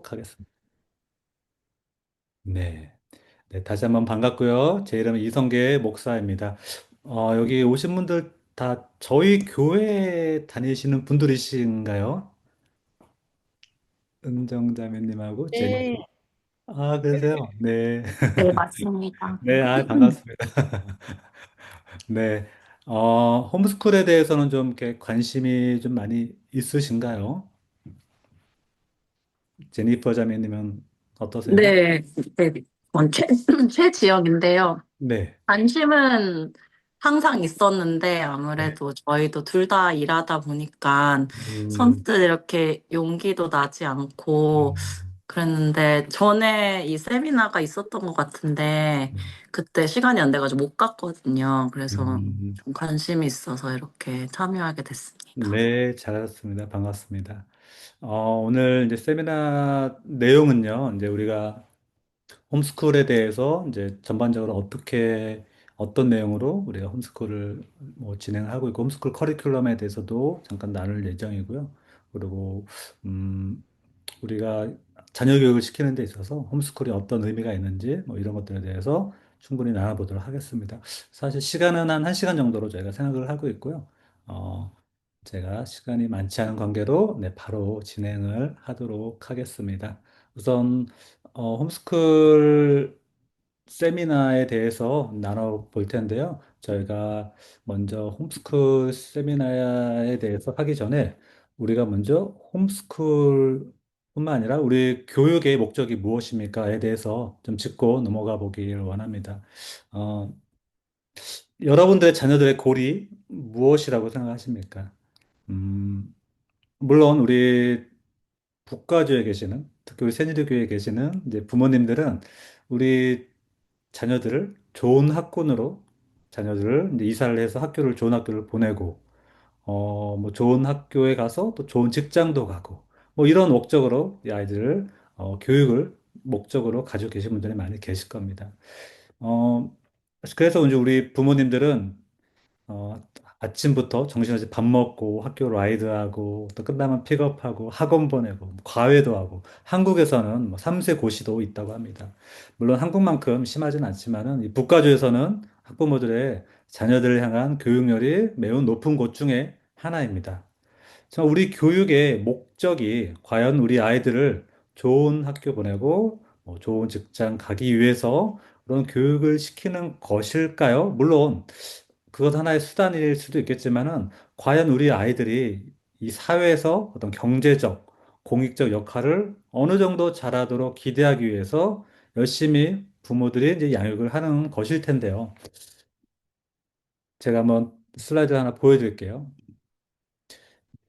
하도록 하겠습니다. 네. 네, 다시 한번 반갑고요. 제 이름은 이성계 목사입니다. 여기 오신 분들 다 저희 교회 다니시는 분들이신가요? 은정자매님하고 제니. 네, 아, 그러세요? 네. 네, 맞습니다. 네, 반갑습니다. 네. 홈스쿨에 대해서는 좀 이렇게 관심이 좀 많이 있으신가요? 제니퍼 자매님은 어떠세요? 네, 네, 최 지역인데요. 네. 관심은 항상 있었는데 네. 아무래도 저희도 둘 다 일하다 보니까 음, 선뜻 이렇게 용기도 나지 않고 음, 그랬는데 전에 이 세미나가 있었던 것 같은데 그때 시간이 안 돼가지고 못 갔거든요. 그래서 음. 좀 관심이 있어서 이렇게 참여하게 됐습니다. 네, 잘하셨습니다. 반갑습니다. 오늘 이제 세미나 내용은요, 이제 우리가 홈스쿨에 대해서 이제 전반적으로 어떤 내용으로 우리가 홈스쿨을 뭐 진행하고 있고, 홈스쿨 커리큘럼에 대해서도 잠깐 나눌 예정이고요. 그리고, 음, 우리가 자녀 교육을 시키는 데 있어서 홈스쿨이 어떤 의미가 있는지 뭐 이런 것들에 대해서 충분히 나눠보도록 하겠습니다. 사실 시간은 한 1시간 정도로 저희가 생각을 하고 있고요. 어, 제가 시간이 많지 않은 관계로 네, 바로 진행을 하도록 하겠습니다. 우선 홈스쿨 세미나에 대해서 나눠볼 텐데요. 저희가 먼저 홈스쿨 세미나에 대해서 하기 전에 우리가 먼저 홈스쿨뿐만 아니라 우리 교육의 목적이 무엇입니까에 대해서 좀 짚고 넘어가 보기를 원합니다. 어, 여러분들의 자녀들의 골이 무엇이라고 생각하십니까? 음, 물론 우리 북가주에 계시는, 특히 우리 새누리교회에 계시는 이제 부모님들은 우리 자녀들을 좋은 학군으로 자녀들을 이제 이사를 해서 좋은 학교를 보내고, 뭐 좋은 학교에 가서 또 좋은 직장도 가고, 뭐 이런 목적으로 이 아이들을, 교육을 목적으로 가지고 계신 분들이 많이 계실 겁니다. 어, 그래서 이제 우리 부모님들은 아침부터 정신없이 밥 먹고 학교 라이드하고 또 끝나면 픽업하고 학원 보내고 뭐 과외도 하고 한국에서는 뭐 3세 고시도 있다고 합니다. 물론 한국만큼 심하진 않지만은 이 북가주에서는 학부모들의 자녀들을 향한 교육열이 매우 높은 곳 중에 하나입니다. 자, 우리 교육의 목적이 과연 우리 아이들을 좋은 학교 보내고 뭐 좋은 직장 가기 위해서 그런 교육을 시키는 것일까요? 물론 그것 하나의 수단일 수도 있겠지만은 과연 우리 아이들이 이 사회에서 어떤 경제적, 공익적 역할을 어느 정도 잘하도록 기대하기 위해서 열심히 부모들이 이제 양육을 하는 것일 텐데요. 제가 한번 슬라이드 하나 보여드릴게요.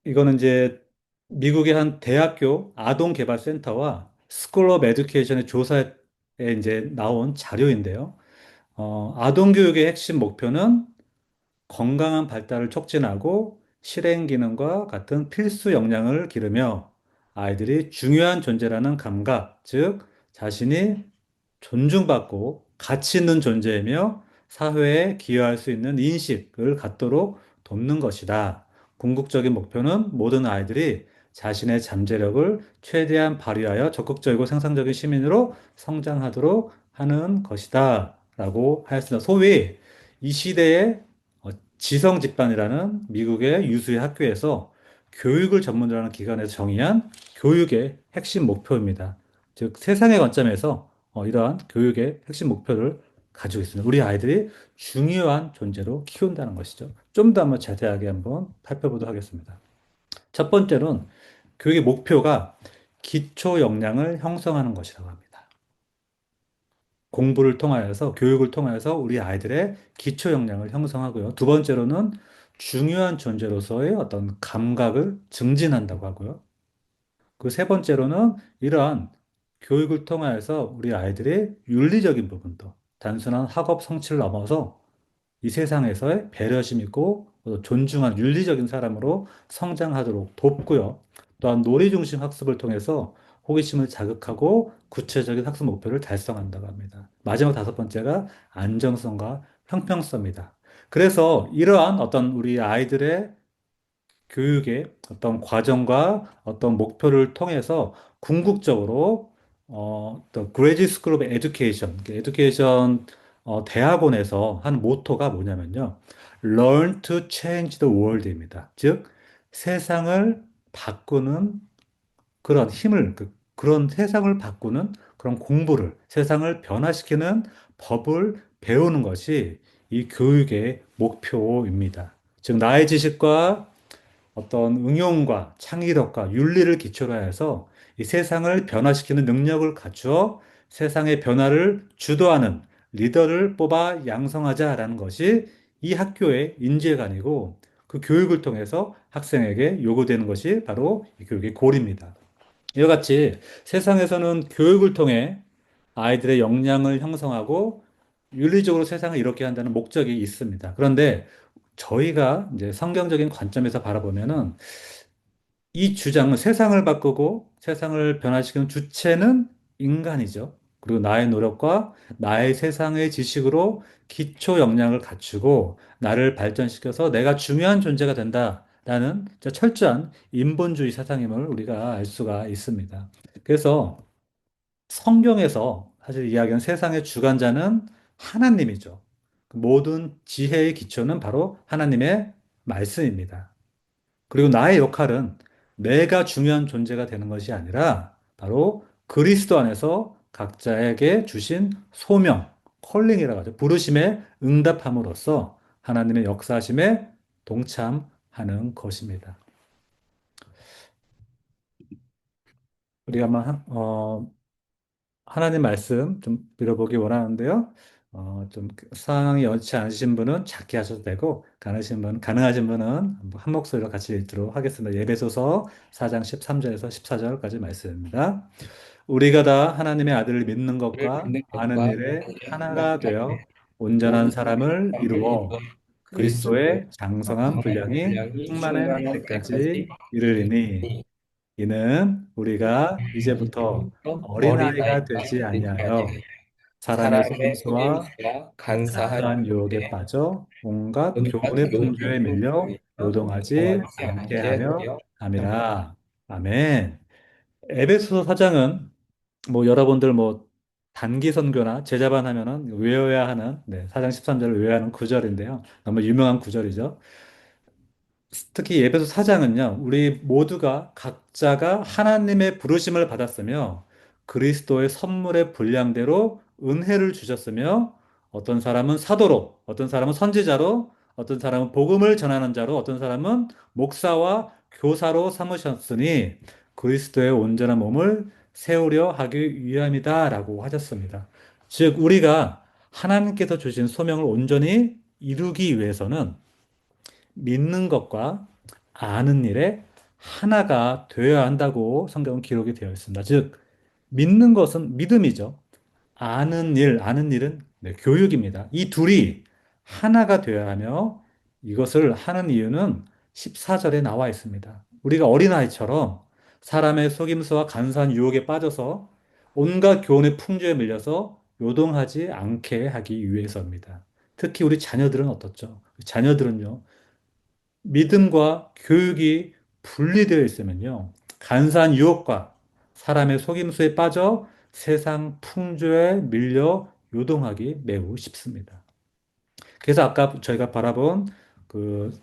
이거는 이제 미국의 한 대학교 아동개발센터와 스쿨 오브 에듀케이션의 조사에 이제 나온 자료인데요. 아동교육의 핵심 목표는 건강한 발달을 촉진하고 실행 기능과 같은 필수 역량을 기르며 아이들이 중요한 존재라는 감각, 즉 자신이 존중받고 가치 있는 존재이며 사회에 기여할 수 있는 인식을 갖도록 돕는 것이다. 궁극적인 목표는 모든 아이들이 자신의 잠재력을 최대한 발휘하여 적극적이고 생산적인 시민으로 성장하도록 하는 것이다. 라고 하였습니다. 소위 이 시대의 지성 집단이라는 미국의 유수의 학교에서 교육을 전문으로 하는 기관에서 정의한 교육의 핵심 목표입니다. 즉, 세상의 관점에서 이러한 교육의 핵심 목표를 가지고 있습니다. 우리 아이들이 중요한 존재로 키운다는 것이죠. 좀 더 한번 자세하게 한번 살펴보도록 하겠습니다. 첫 번째는 교육의 목표가 기초 역량을 형성하는 것이라고 합니다. 공부를 통하여서, 교육을 통하여서 우리 아이들의 기초 역량을 형성하고요. 두 번째로는 중요한 존재로서의 어떤 감각을 증진한다고 하고요. 그 세 번째로는 이러한 교육을 통하여서 우리 아이들의 윤리적인 부분도 단순한 학업 성취를 넘어서 이 세상에서의 배려심 있고 존중한 윤리적인 사람으로 성장하도록 돕고요. 또한 놀이 중심 학습을 통해서 호기심을 자극하고 구체적인 학습 목표를 달성한다고 합니다. 마지막 다섯 번째가 안정성과 형평성입니다. 그래서 이러한 어떤 우리 아이들의 교육의 어떤 과정과 어떤 목표를 통해서 궁극적으로 또 Graduate School of Education, 대학원에서 한 모토가 뭐냐면요. Learn to change the world입니다. 즉, 세상을 바꾸는 그런 힘을, 그런 세상을 바꾸는 그런 공부를, 세상을 변화시키는 법을 배우는 것이 이 교육의 목표입니다. 즉, 나의 지식과 어떤 응용과 창의력과 윤리를 기초로 해서 이 세상을 변화시키는 능력을 갖추어 세상의 변화를 주도하는 리더를 뽑아 양성하자라는 것이 이 학교의 인재관이고 그 교육을 통해서 학생에게 요구되는 것이 바로 이 교육의 골입니다. 이와 같이 세상에서는 교육을 통해 아이들의 역량을 형성하고 윤리적으로 세상을 이롭게 한다는 목적이 있습니다. 그런데 저희가 이제 성경적인 관점에서 바라보면은 이 주장은 세상을 바꾸고 세상을 변화시키는 주체는 인간이죠. 그리고 나의 노력과 나의 세상의 지식으로 기초 역량을 갖추고 나를 발전시켜서 내가 중요한 존재가 된다라는 진짜 철저한 인본주의 사상임을 우리가 알 수가 있습니다. 그래서 성경에서 사실 이야기하는 세상의 주관자는 하나님이죠. 그 모든 지혜의 기초는 바로 하나님의 말씀입니다. 그리고 나의 역할은 내가 중요한 존재가 되는 것이 아니라 바로 그리스도 안에서 각자에게 주신 소명, 컬링이라고 하죠. 부르심에 응답함으로써 하나님의 역사하심에 동참하는 것입니다. 우리가 하나님 말씀 좀 빌어보기 원하는데요. 좀 상황이 여의치 않으신 분은 작게 하셔도 되고, 가능하신 분은 한 목소리로 같이 읽도록 하겠습니다. 예배소서 4장 13절에서 14절까지 말씀입니다. 우리가 다 하나님의 아들을 믿는 를 것과 믿는 아는 것과 일에 하나가 되어 하나님의 온전한 온전한 사람을 사람을 이루어 이루어 그리스도의 그리스도의 장성한 장성한 분량이 분량이 충만한 충만할 때까지 때까지 이르리니 이르리니 이는 우리가 이제부터 이제부터 어린아이가 어린아이가 되지 되지 아니하여 아니하여 사람의 사람의 속임수와 속임수와 간사한 간사한 유혹에 유혹에 빠져 온갖 온갖 교훈의 풍조에 교훈의 밀려 풍조에 요동하지 동하지 않게 않게 하려 하려 함이라. 함이라. 아멘. 에베소서 4장은 뭐 여러분들 뭐 단기 선교나 제자반 하면은 외워야 하는 4장 13절을 외워야 하는 구절인데요. 너무 유명한 구절이죠. 특히 예배소 4장은요, 우리 모두가 각자가 하나님의 부르심을 받았으며 그리스도의 선물의 분량대로 은혜를 주셨으며 어떤 사람은 사도로, 어떤 사람은 선지자로, 어떤 사람은 복음을 전하는 자로, 어떤 사람은 목사와 교사로 삼으셨으니 그리스도의 온전한 몸을 세우려 하기 위함이다라고 하셨습니다. 즉, 우리가 하나님께서 주신 소명을 온전히 이루기 위해서는 믿는 것과 아는 일에 하나가 되어야 한다고 성경은 기록이 되어 있습니다. 즉, 믿는 것은 믿음이죠. 아는 일은 교육입니다. 이 둘이 하나가 되어야 하며 이것을 하는 이유는 14절에 나와 있습니다. 우리가 어린아이처럼 사람의 속임수와 간사한 유혹에 빠져서 온갖 교훈의 풍조에 밀려서 요동하지 않게 하기 위해서입니다. 특히 우리 자녀들은 어떻죠? 자녀들은요, 믿음과 교육이 분리되어 있으면요, 간사한 유혹과 사람의 속임수에 빠져 세상 풍조에 밀려 요동하기 매우 쉽습니다. 그래서 아까 저희가 바라본 그,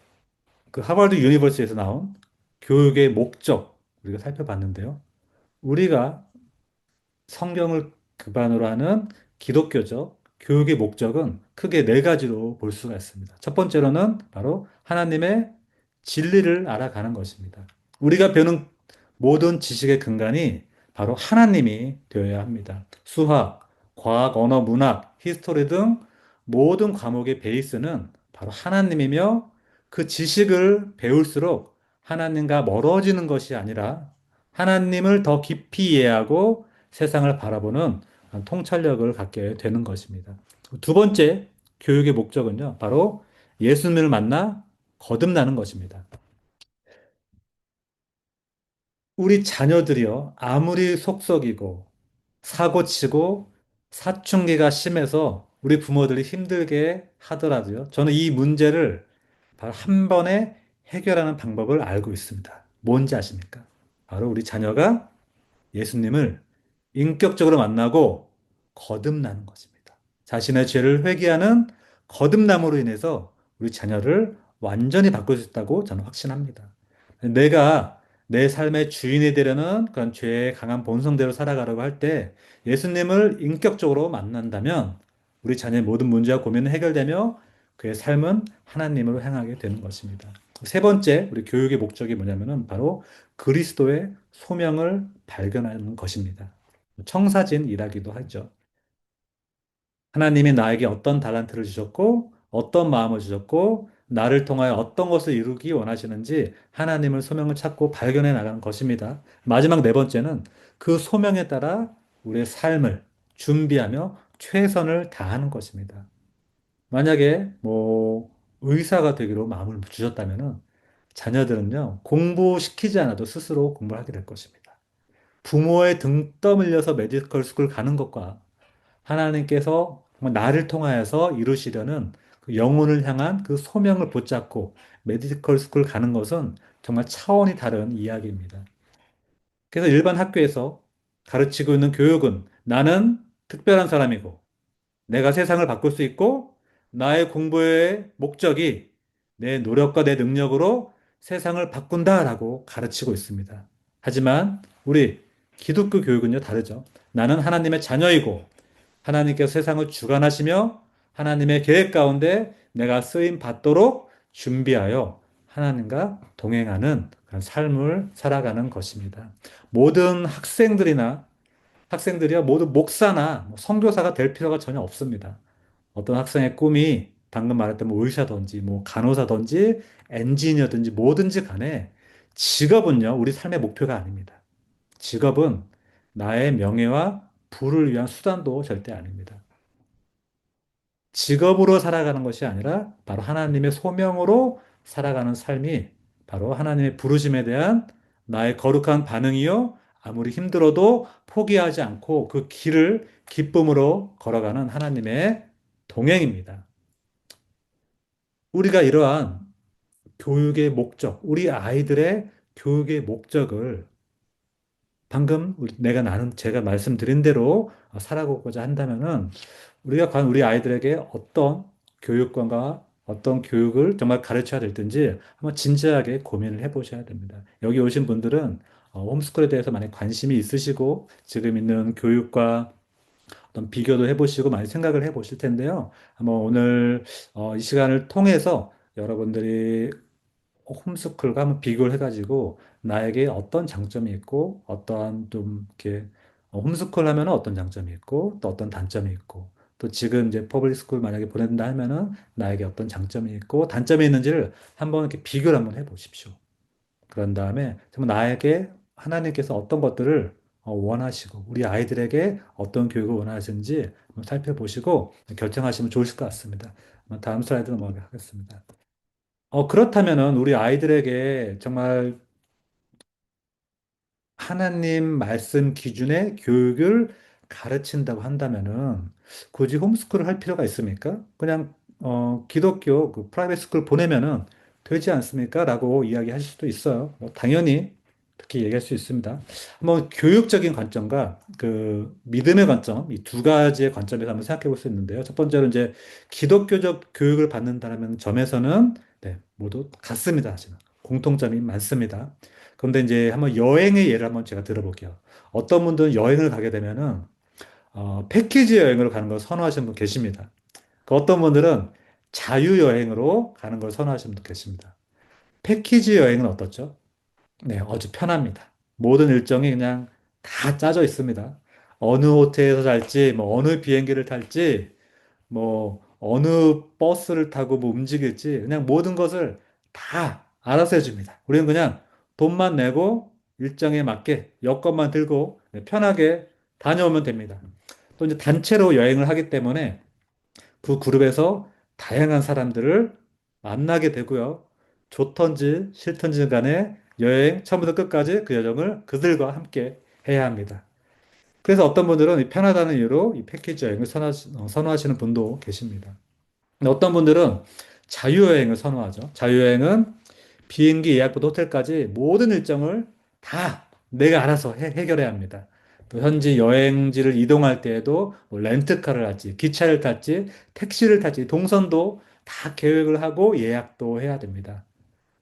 그 하버드 유니버시티에서 나온 교육의 목적 우리가 살펴봤는데요. 우리가 성경을 기반으로 하는 기독교적 교육의 목적은 크게 네 가지로 볼 수가 있습니다. 첫 번째로는 바로 하나님의 진리를 알아가는 것입니다. 우리가 배우는 모든 지식의 근간이 바로 하나님이 되어야 합니다. 수학, 과학, 언어, 문학, 히스토리 등 모든 과목의 베이스는 바로 하나님이며 그 지식을 배울수록 하나님과 멀어지는 것이 아니라 하나님을 더 깊이 이해하고 세상을 바라보는 통찰력을 갖게 되는 것입니다. 두 번째 교육의 목적은요, 바로 예수님을 만나 거듭나는 것입니다. 우리 자녀들이요, 아무리 속썩이고 사고치고 사춘기가 심해서 우리 부모들이 힘들게 하더라도요, 저는 이 문제를 바로 한 번에 해결하는 방법을 알고 있습니다. 뭔지 아십니까? 바로 우리 자녀가 예수님을 인격적으로 만나고 거듭나는 것입니다. 자신의 죄를 회개하는 거듭남으로 인해서 우리 자녀를 완전히 바꿀 수 있다고 저는 확신합니다. 내가 내 삶의 주인이 되려는 그런 죄의 강한 본성대로 살아가려고 할 때 예수님을 인격적으로 만난다면 우리 자녀의 모든 문제와 고민은 해결되며 그의 삶은 하나님으로 향하게 되는 것입니다. 세 번째, 우리 교육의 목적이 뭐냐면은 바로 그리스도의 소명을 발견하는 것입니다. 청사진이라기도 하죠. 하나님이 나에게 어떤 달란트를 주셨고, 어떤 마음을 주셨고, 나를 통하여 어떤 것을 이루기 원하시는지 하나님을 소명을 찾고 발견해 나가는 것입니다. 마지막 네 번째는 그 소명에 따라 우리의 삶을 준비하며 최선을 다하는 것입니다. 만약에 의사가 되기로 마음을 주셨다면은 자녀들은요, 공부시키지 않아도 스스로 공부를 하게 될 것입니다. 부모의 등 떠밀려서 메디컬 스쿨 가는 것과 하나님께서 정말 나를 통하여서 이루시려는 그 영혼을 향한 그 소명을 붙잡고 메디컬 스쿨 가는 것은 정말 차원이 다른 이야기입니다. 그래서 일반 학교에서 가르치고 있는 교육은 나는 특별한 사람이고 내가 세상을 바꿀 수 있고 나의 공부의 목적이 내 노력과 내 능력으로 세상을 바꾼다라고 가르치고 있습니다. 하지만 우리 기독교 교육은요 다르죠. 나는 하나님의 자녀이고 하나님께서 세상을 주관하시며 하나님의 계획 가운데 내가 쓰임 받도록 준비하여 하나님과 동행하는 그런 삶을 살아가는 것입니다. 모든 학생들이요 모두 목사나 선교사가 될 필요가 전혀 없습니다. 어떤 학생의 꿈이 방금 말했던 의사든지 간호사든지 엔지니어든지 뭐든지 간에 직업은요 우리 삶의 목표가 아닙니다. 직업은 나의 명예와 부를 위한 수단도 절대 아닙니다. 직업으로 살아가는 것이 아니라 바로 하나님의 소명으로 살아가는 삶이 바로 하나님의 부르심에 대한 나의 거룩한 반응이요. 아무리 힘들어도 포기하지 않고 그 길을 기쁨으로 걸어가는 하나님의 동행입니다. 우리가 이러한 교육의 목적, 우리 아이들의 교육의 목적을 방금 제가 말씀드린 대로 살아가고자 한다면은 우리가 과연 우리 아이들에게 어떤 교육관과 어떤 교육을 정말 가르쳐야 될지 한번 진지하게 고민을 해보셔야 됩니다. 여기 오신 분들은 홈스쿨에 대해서 많이 관심이 있으시고 지금 있는 교육과 어떤 비교도 해보시고 많이 생각을 해보실 텐데요. 한번 오늘 이 시간을 통해서 여러분들이 홈스쿨과 한번 비교를 해가지고 나에게 어떤 장점이 있고 어떠한 좀 이렇게 홈스쿨 하면은 어떤 장점이 있고 또 어떤 단점이 있고 또 지금 이제 퍼블릭 스쿨 만약에 보낸다 하면은 나에게 어떤 장점이 있고 단점이 있는지를 한번 이렇게 비교를 한번 해보십시오. 그런 다음에 정말 나에게 하나님께서 어떤 것들을 원하시고 우리 아이들에게 어떤 교육을 원하시는지 한번 살펴보시고 결정하시면 좋으실 것 같습니다. 다음 슬라이드 넘어가겠습니다. 그렇다면은 우리 아이들에게 정말 하나님 말씀 기준의 교육을 가르친다고 한다면은 굳이 홈스쿨을 할 필요가 있습니까? 그냥 기독교 그 프라이빗 스쿨 보내면은 되지 않습니까? 라고 이야기하실 수도 있어요. 당연히 그렇게 얘기할 수 있습니다. 한번 교육적인 관점과 그 믿음의 관점, 이 두 가지의 관점에서 한번 생각해 볼 수 있는데요. 첫 번째로 이제 기독교적 교육을 받는다는 점에서는 네, 모두 같습니다. 하지만 공통점이 많습니다. 그런데 이제 한번 여행의 예를 한번 제가 들어볼게요. 어떤 분들은 여행을 가게 되면은 패키지 여행으로 가는 걸 선호하시는 분 계십니다. 그 어떤 분들은 자유여행으로 가는 걸 선호하시는 분 계십니다. 패키지 여행은 어떻죠? 네, 아주 편합니다. 모든 일정이 그냥 다 짜져 있습니다. 어느 호텔에서 잘지, 어느 비행기를 탈지, 어느 버스를 타고 움직일지, 그냥 모든 것을 다 알아서 해줍니다. 우리는 그냥 돈만 내고 일정에 맞게 여권만 들고 네, 편하게 다녀오면 됩니다. 또 이제 단체로 여행을 하기 때문에 그 그룹에서 다양한 사람들을 만나게 되고요. 좋던지 싫던지 간에 여행 처음부터 끝까지 그 여정을 그들과 함께 해야 합니다. 그래서 어떤 분들은 이 편하다는 이유로 이 패키지 여행을 선호하시는 분도 계십니다. 근데 어떤 분들은 자유여행을 선호하죠. 자유여행은 비행기 예약부터 호텔까지 모든 일정을 다 내가 알아서 해결해야 합니다. 또 현지 여행지를 이동할 때에도 뭐 렌트카를 할지, 기차를 탈지, 택시를 탈지, 동선도 다 계획을 하고 예약도 해야 됩니다.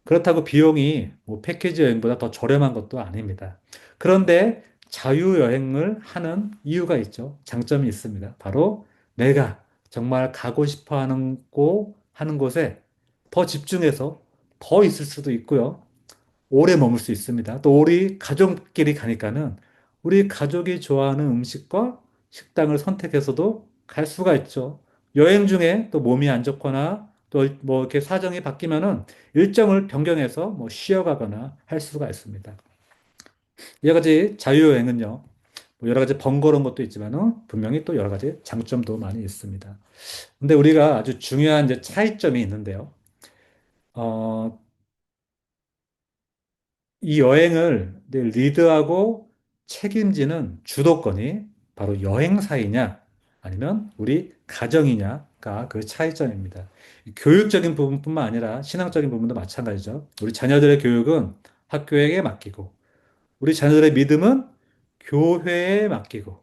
그렇다고 비용이 뭐 패키지 여행보다 더 저렴한 것도 아닙니다. 그런데 자유여행을 하는 이유가 있죠. 장점이 있습니다. 바로 내가 정말 가고 싶어 하는 곳에 더 집중해서 더 있을 수도 있고요. 오래 머물 수 있습니다. 또 우리 가족끼리 가니까는 우리 가족이 좋아하는 음식과 식당을 선택해서도 갈 수가 있죠. 여행 중에 또 몸이 안 좋거나 또 뭐 이렇게 사정이 바뀌면은 일정을 변경해서 뭐 쉬어가거나 할 수가 있습니다. 여러 가지 자유여행은요, 뭐 여러 가지 번거로운 것도 있지만은 분명히 또 여러 가지 장점도 많이 있습니다. 근데 우리가 아주 중요한 이제 차이점이 있는데요. 어, 이 여행을 이제 리드하고 책임지는 주도권이 바로 여행사이냐 아니면 우리 가정이냐가 그 차이점입니다. 교육적인 부분뿐만 아니라 신앙적인 부분도 마찬가지죠. 우리 자녀들의 교육은 학교에게 맡기고 우리 자녀들의 믿음은 교회에 맡기고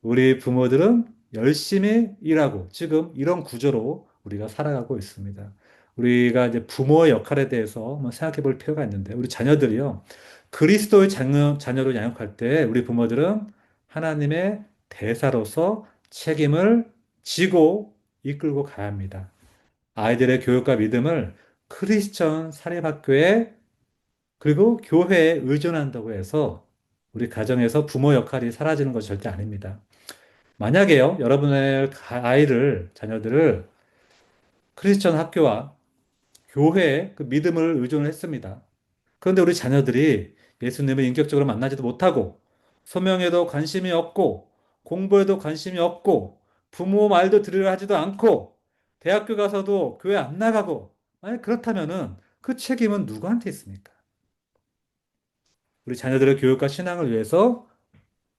우리 부모들은 열심히 일하고 지금 이런 구조로 우리가 살아가고 있습니다. 우리가 이제 부모의 역할에 대해서 한번 생각해 볼 필요가 있는데 우리 자녀들이요. 그리스도의 자녀로 양육할 때 우리 부모들은 하나님의 대사로서 책임을 지고 이끌고 가야 합니다. 아이들의 교육과 믿음을 크리스천 사립학교에 그리고 교회에 의존한다고 해서 우리 가정에서 부모 역할이 사라지는 것이 절대 아닙니다. 만약에요, 여러분의 아이를, 자녀들을 크리스천 학교와 교회에 그 믿음을 의존을 했습니다. 그런데 우리 자녀들이 예수님을 인격적으로 만나지도 못하고, 소명에도 관심이 없고, 공부에도 관심이 없고, 부모 말도 들으려 하지도 않고, 대학교 가서도 교회 안 나가고, 만약 그렇다면은 그 책임은 누구한테 있습니까? 우리 자녀들의 교육과 신앙을 위해서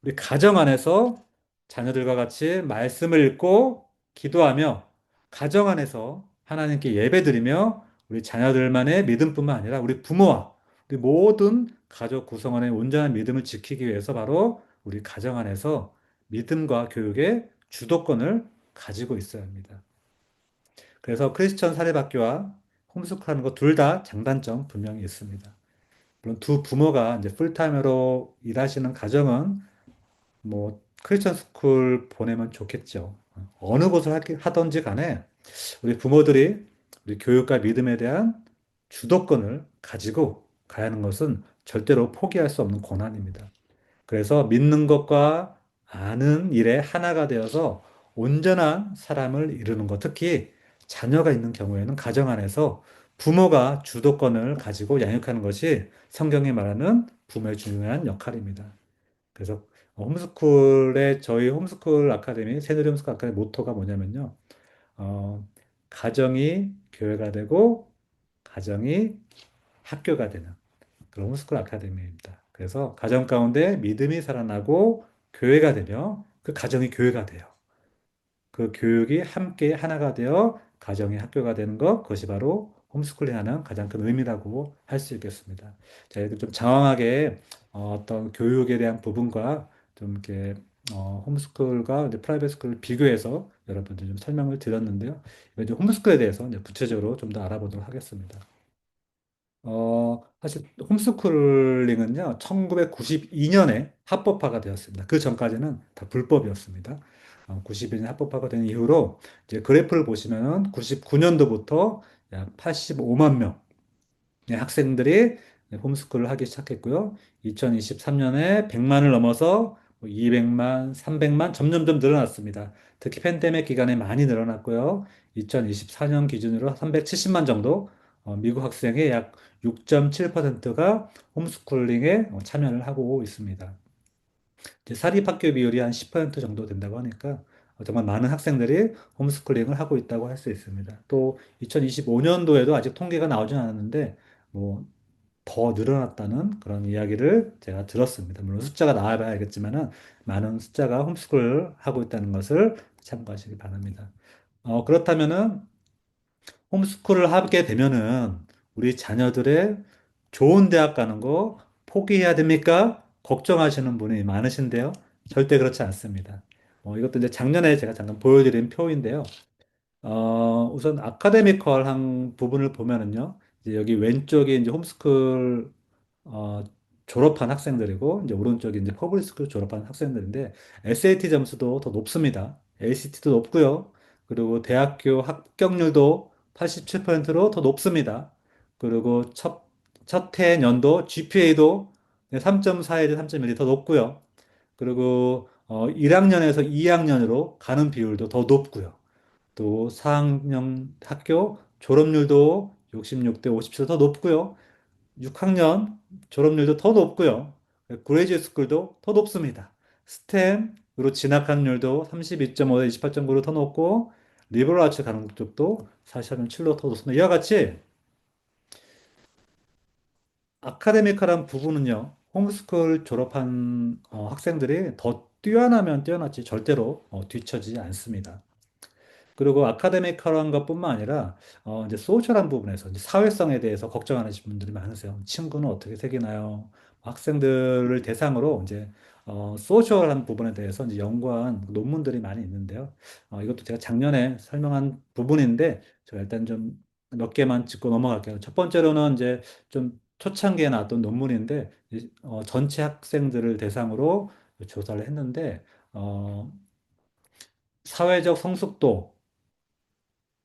우리 가정 안에서 자녀들과 같이 말씀을 읽고 기도하며 가정 안에서 하나님께 예배드리며 우리 자녀들만의 믿음뿐만 아니라 우리 부모와 우리 모든 가족 구성원의 온전한 믿음을 지키기 위해서 바로 우리 가정 안에서 믿음과 교육의 주도권을 가지고 있어야 합니다. 그래서 크리스천 사립학교와 홈스쿨하는 것 둘 다 장단점 분명히 있습니다. 물론 두 부모가 이제 풀타임으로 일하시는 가정은 뭐 크리스천 스쿨 보내면 좋겠죠. 어느 곳을 하든지 간에 우리 부모들이 우리 교육과 믿음에 대한 주도권을 가지고 가야 하는 것은 절대로 포기할 수 없는 권한입니다. 그래서 믿는 것과 아는 일에 하나가 되어서 온전한 사람을 이루는 것, 특히 자녀가 있는 경우에는 가정 안에서 부모가 주도권을 가지고 양육하는 것이 성경이 말하는 부모의 중요한 역할입니다. 그래서 홈스쿨의 저희 홈스쿨 아카데미 새누리 홈스쿨 아카데미 모토가 뭐냐면요. 어, 가정이 교회가 되고 가정이 학교가 되는 그런 홈스쿨 아카데미입니다. 그래서 가정 가운데 믿음이 살아나고 교회가 되며 그 가정이 교회가 돼요. 그 교육이 함께 하나가 되어 가정이 학교가 되는 것, 그것이 바로 홈스쿨링하는 가장 큰 의미라고 할 수 있겠습니다. 자, 이렇게 좀 장황하게 떤 교육에 대한 부분과 좀 이렇게 홈스쿨과 이제 프라이빗 스쿨을 비교해서 여러분들 좀 설명을 드렸는데요. 이제 홈스쿨에 대해서 이제 구체적으로 좀 더 알아보도록 하겠습니다. 사실 홈스쿨링은요, 1992년에 합법화가 되었습니다. 그 전까지는 다 불법이었습니다. 92년 합법화가 된 이후로 이제 그래프를 보시면은 99년도부터 약 85만 명의 학생들이 홈스쿨을 하기 시작했고요. 2023년에 100만을 넘어서 200만, 300만 점점점 늘어났습니다. 특히 팬데믹 기간에 많이 늘어났고요. 2024년 기준으로 370만 정도 미국 학생의 약 6.7%가 홈스쿨링에 참여를 하고 있습니다. 이제 사립학교 비율이 한 10% 정도 된다고 하니까 정말 많은 학생들이 홈스쿨링을 하고 있다고 할 수 있습니다. 또 2025년도에도 아직 통계가 나오진 않았는데 뭐 더 늘어났다는 그런 이야기를 제가 들었습니다. 물론 숫자가 나와봐야 알겠지만은 많은 숫자가 홈스쿨 하고 있다는 것을 참고하시기 바랍니다. 그렇다면은 홈스쿨을 하게 되면은 우리 자녀들의 좋은 대학 가는 거 포기해야 됩니까? 걱정하시는 분이 많으신데요. 절대 그렇지 않습니다. 이것도 이제 작년에 제가 잠깐 보여드린 표인데요. 우선 아카데미컬한 부분을 보면은요, 이제 여기 왼쪽이 이제 홈스쿨 어, 졸업한 학생들이고, 이제 오른쪽이 이제 퍼블릭 스쿨 졸업한 학생들인데, SAT 점수도 더 높습니다. ACT도 높고요. 그리고 대학교 합격률도 87%로 더 높습니다. 그리고 첫해 연도 GPA도 3.4에서 3.1이 더 높고요. 그리고 1학년에서 2학년으로 가는 비율도 더 높고요. 또 4학년 학교 졸업률도 66대 57도 더 높고요. 6학년 졸업률도 더 높고요. 그레이지웨이 스쿨도 더 높습니다. 스템으로 진학학률도 32.5대 28.9로 더 높고 리버럴 아츠 가는 쪽도 44.7로 더 높습니다. 이와 같이 아카데미컬한 부분은요. 홈스쿨 졸업한 학생들이 더 뛰어나면 뛰어났지 절대로 뒤처지지 않습니다. 그리고 아카데미컬한 것뿐만 아니라 이제 소셜한 부분에서 이제 사회성에 대해서 걱정하시는 분들이 많으세요. 친구는 어떻게 새기나요? 학생들을 대상으로 이제 소셜한 부분에 대해서 이제 연구한 논문들이 많이 있는데요. 이것도 제가 작년에 설명한 부분인데 제가 일단 좀 몇 개만 짚고 넘어갈게요. 첫 번째로는 이제 좀 초창기에 나왔던 논문인데 전체 학생들을 대상으로 조사를 했는데 어, 사회적 성숙도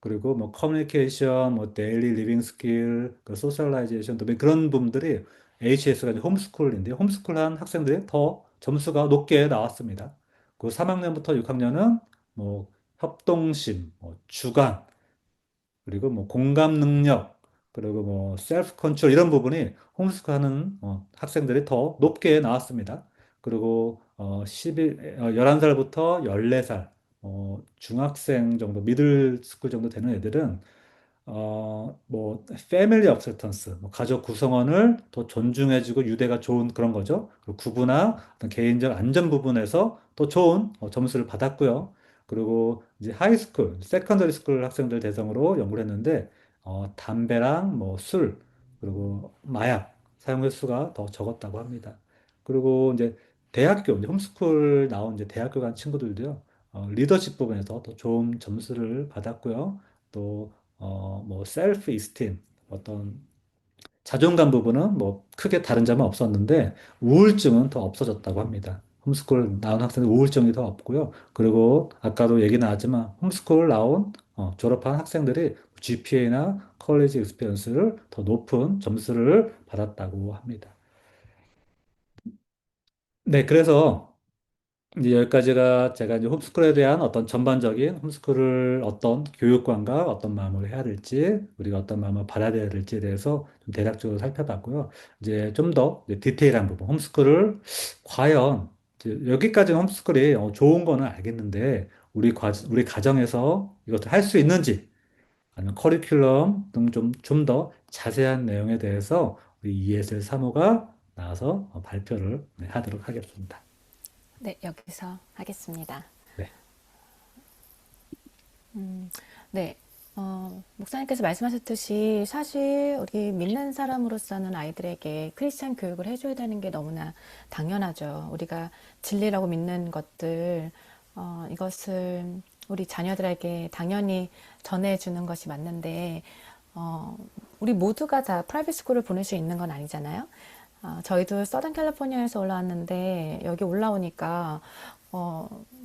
그리고 뭐 커뮤니케이션, 뭐 데일리 리빙 스킬, 그 소셜라이제이션 등 그런 부분들이 HS가 이제 홈스쿨인데 홈스쿨한 학생들이 더 점수가 높게 나왔습니다. 그 3학년부터 6학년은 뭐 협동심, 뭐 주관, 그리고 뭐 공감 능력, 그리고 뭐 셀프 컨트롤 이런 부분이 홈스쿨하는 학생들이 더 높게 나왔습니다. 그리고 11살부터 14살, 중학생 정도, 미들 스쿨 정도 되는 애들은 뭐, 패밀리 억셉턴스, 뭐 가족 구성원을 더 존중해주고 유대가 좋은 그런 거죠. 그리고 구구나 어떤 개인적 안전 부분에서 더 좋은 점수를 받았고요. 그리고 이제 하이스쿨, 세컨더리 스쿨 학생들 대상으로 연구를 했는데, 담배랑 뭐 술, 그리고 마약 사용 횟수가 더 적었다고 합니다. 그리고 이제 대학교, 이제 홈스쿨 나온 이제 대학교 간 친구들도요, 리더십 부분에서 더 좋은 점수를 받았고요. 또 뭐 셀프 이스팀 어떤 자존감 부분은 뭐 크게 다른 점은 없었는데 우울증은 더 없어졌다고 합니다. 홈스쿨 나온 학생들 우울증이 더 없고요. 그리고 아까도 얘기 나왔지만 홈스쿨 나온 졸업한 학생들이 GPA나 컬리지 익스피리언스를 더 높은 점수를 받았다고 합니다. 네, 그래서 이제 여기까지가 제가 이제 홈스쿨에 대한 어떤 전반적인 홈스쿨을 어떤 교육관과 어떤 마음으로 해야 될지, 우리가 어떤 마음을 받아들여야 될지에 대해서 좀 대략적으로 살펴봤고요. 이제 좀 더 디테일한 부분, 홈스쿨을 과연, 이제 여기까지는 홈스쿨이 좋은 거는 알겠는데, 우리 가정에서 이것을 할 수 있는지, 아니면 커리큘럼 등 좀 더 자세한 내용에 대해서 우리 ESL 사무가 나와서 발표를 네, 하도록 하겠습니다. 네, 여기서 하겠습니다. 네. 네, 목사님께서 말씀하셨듯이 사실 우리 믿는 사람으로서는 아이들에게 크리스찬 교육을 해줘야 되는 게 너무나 당연하죠. 우리가 진리라고 믿는 것들, 이것을 우리 자녀들에게 당연히 전해주는 것이 맞는데, 우리 모두가 다 프라이빗 스쿨을 보낼 수 있는 건 아니잖아요. 저희도 서던 캘리포니아에서 올라왔는데 여기 올라오니까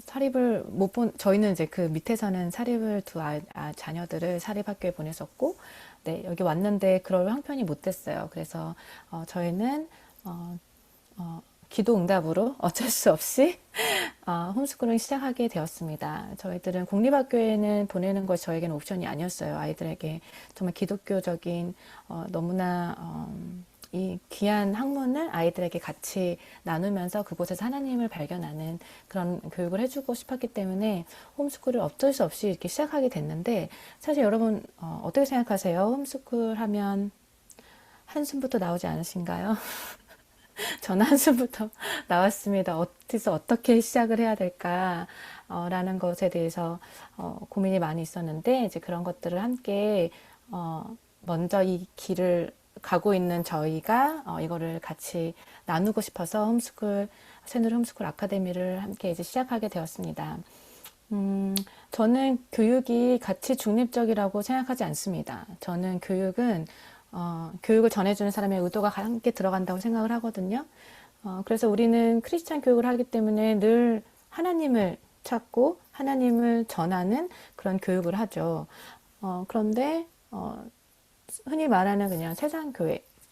사립을 못 저희는 이제 그 밑에서는 사립을 자녀들을 사립학교에 보냈었고, 네, 여기 왔는데 그럴 형편이 못 됐어요. 그래서 저희는 기도 응답으로 어쩔 수 없이 홈스쿨을 시작하게 되었습니다. 저희들은 공립학교에는 보내는 것이 저에게는 옵션이 아니었어요. 아이들에게 정말 기독교적인 너무나 이 귀한 학문을 아이들에게 같이 나누면서 그곳에서 하나님을 발견하는 그런 교육을 해주고 싶었기 때문에 홈스쿨을 어쩔 수 없이 이렇게 시작하게 됐는데, 사실 여러분 어떻게 생각하세요? 홈스쿨 하면 한숨부터 나오지 않으신가요? 저는 한숨부터 나왔습니다. 어디서 어떻게 시작을 해야 될까? 라는 것에 대해서 고민이 많이 있었는데, 이제 그런 것들을 함께 먼저 이 길을 가고 있는 저희가 이거를 같이 나누고 싶어서 새누리 홈스쿨 아카데미를 함께 이제 시작하게 되었습니다. 저는 교육이 가치 중립적이라고 생각하지 않습니다. 저는 교육을 전해주는 사람의 의도가 함께 들어간다고 생각을 하거든요. 그래서 우리는 크리스찬 교육을 하기 때문에 늘 하나님을 찾고 하나님을 전하는 그런 교육을 하죠. 그런데 흔히 말하는 그냥 세상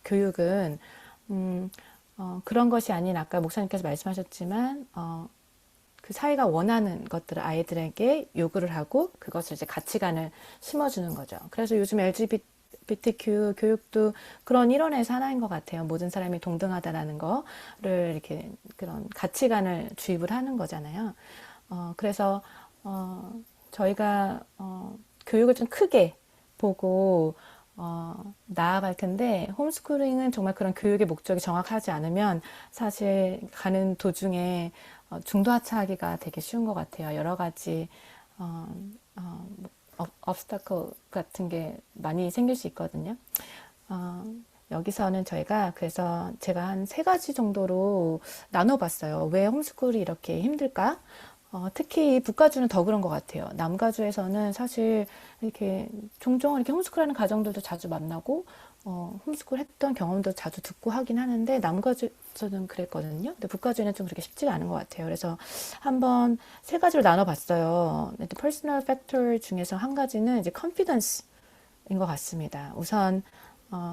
교육은 그런 것이 아닌 아까 목사님께서 말씀하셨지만 그 사회가 원하는 것들을 아이들에게 요구를 하고 그것을 이제 가치관을 심어주는 거죠. 그래서 요즘 LGBTQ 교육도 그런 일원에서 하나인 것 같아요. 모든 사람이 동등하다라는 거를 이렇게 그런 가치관을 주입을 하는 거잖아요. 그래서 저희가 교육을 좀 크게 보고 나아갈 텐데 홈스쿨링은 정말 그런 교육의 목적이 정확하지 않으면 사실 가는 도중에 중도하차하기가 되게 쉬운 것 같아요. 여러 가지 obstacle 같은 게 많이 생길 수 있거든요. 여기서는 그래서 제가 한 3가지 정도로 나눠봤어요. 왜 홈스쿨이 이렇게 힘들까? 특히 북가주는 더 그런 것 같아요. 남가주에서는 사실 이렇게 종종 이렇게 홈스쿨하는 가정들도 자주 만나고 홈스쿨 했던 경험도 자주 듣고 하긴 하는데 남가주에서는 그랬거든요. 근데 북가주에는 좀 그렇게 쉽지가 않은 것 같아요. 그래서 한번 3가지로 나눠봤어요. 퍼스널 팩터 중에서 한 가지는 이제 confidence인 것 같습니다. 우선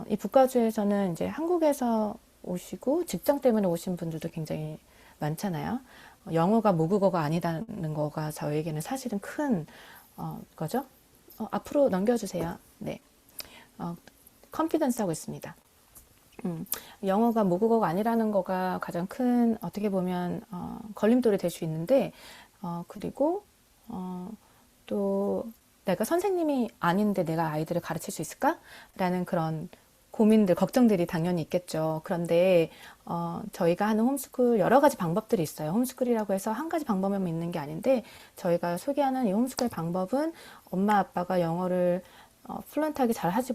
이 북가주에서는 이제 한국에서 오시고 직장 때문에 오신 분들도 굉장히 많잖아요. 영어가 모국어가 아니다는 거가 저에게는 사실은 큰 거죠. 앞으로 넘겨주세요. 네, 컨피던스 하고 있습니다. 영어가 모국어가 아니라는 거가 가장 큰 어떻게 보면 걸림돌이 될 수 있는데 그리고 또 내가 선생님이 아닌데 내가 아이들을 가르칠 수 있을까? 라는 그런 고민들, 걱정들이 당연히 있겠죠. 그런데 저희가 하는 홈스쿨 여러 가지 방법들이 있어요. 홈스쿨이라고 해서 한 가지 방법만 있는 게 아닌데 저희가 소개하는 이 홈스쿨의 방법은 엄마 아빠가 영어를 플루언트하게 잘 하지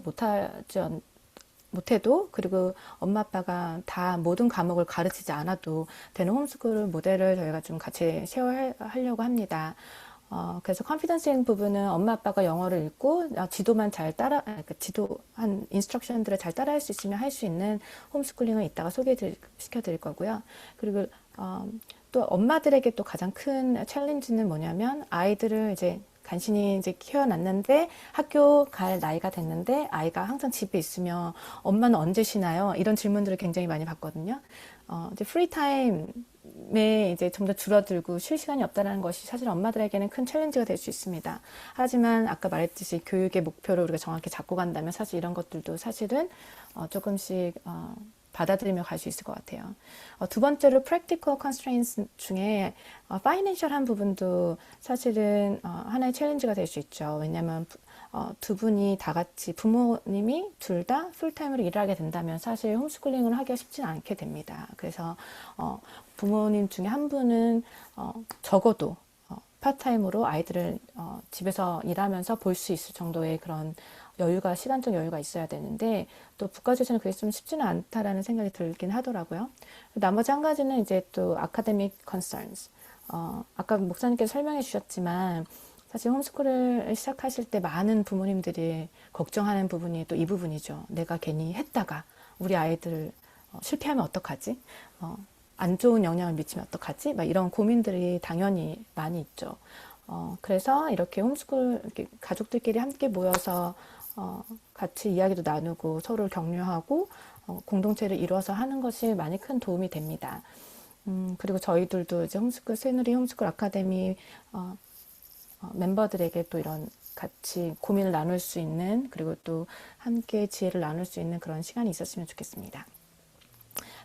못해도 그리고 엄마 아빠가 다 모든 과목을 가르치지 않아도 되는 홈스쿨 모델을 저희가 좀 같이 쉐어하려고 합니다. 그래서 컨피던스인 부분은 엄마 아빠가 영어를 읽고 지도만 잘 지도한 인스트럭션들을 잘 따라할 수 있으면 할 수 있는 홈스쿨링을 이따가 소개시켜 드릴 거고요. 그리고 또 엄마들에게 또 가장 큰 챌린지는 뭐냐면 아이들을 이제 간신히 이제 키워놨는데 학교 갈 나이가 됐는데 아이가 항상 집에 있으면 엄마는 언제 쉬나요? 이런 질문들을 굉장히 많이 받거든요. 이제 프리타임에 이제 좀 더 줄어들고 쉴 시간이 없다는 것이 사실 엄마들에게는 큰 챌린지가 될 수 있습니다. 하지만 아까 말했듯이 교육의 목표를 우리가 정확히 잡고 간다면 사실 이런 것들도 사실은 조금씩 받아들이며 갈 수 있을 것 같아요. 두 번째로 practical constraints 중에 financial한 부분도 사실은 하나의 챌린지가 될 수 있죠. 왜냐하면 두 분이 다 같이 부모님이 둘 다 풀타임으로 일하게 된다면 사실 홈스쿨링을 하기가 쉽지는 않게 됩니다. 그래서 부모님 중에 한 분은 적어도 파트타임으로 아이들을 집에서 일하면서 볼 수 있을 정도의 그런 시간적 여유가 있어야 되는데 또 북가주에서는 그게 좀 쉽지는 않다라는 생각이 들긴 하더라고요. 나머지 한 가지는 이제 또 academic concerns. 아까 목사님께서 설명해 주셨지만 사실 홈스쿨을 시작하실 때 많은 부모님들이 걱정하는 부분이 또 이 부분이죠. 내가 괜히 했다가 우리 아이들 실패하면 어떡하지? 안 좋은 영향을 미치면 어떡하지? 막 이런 고민들이 당연히 많이 있죠. 그래서 이렇게 홈스쿨 이렇게 가족들끼리 함께 모여서 같이 이야기도 나누고 서로를 격려하고 공동체를 이루어서 하는 것이 많이 큰 도움이 됩니다. 그리고 저희들도 이제 새누리 홈스쿨 아카데미 멤버들에게 또 이런 같이 고민을 나눌 수 있는 그리고 또 함께 지혜를 나눌 수 있는 그런 시간이 있었으면 좋겠습니다.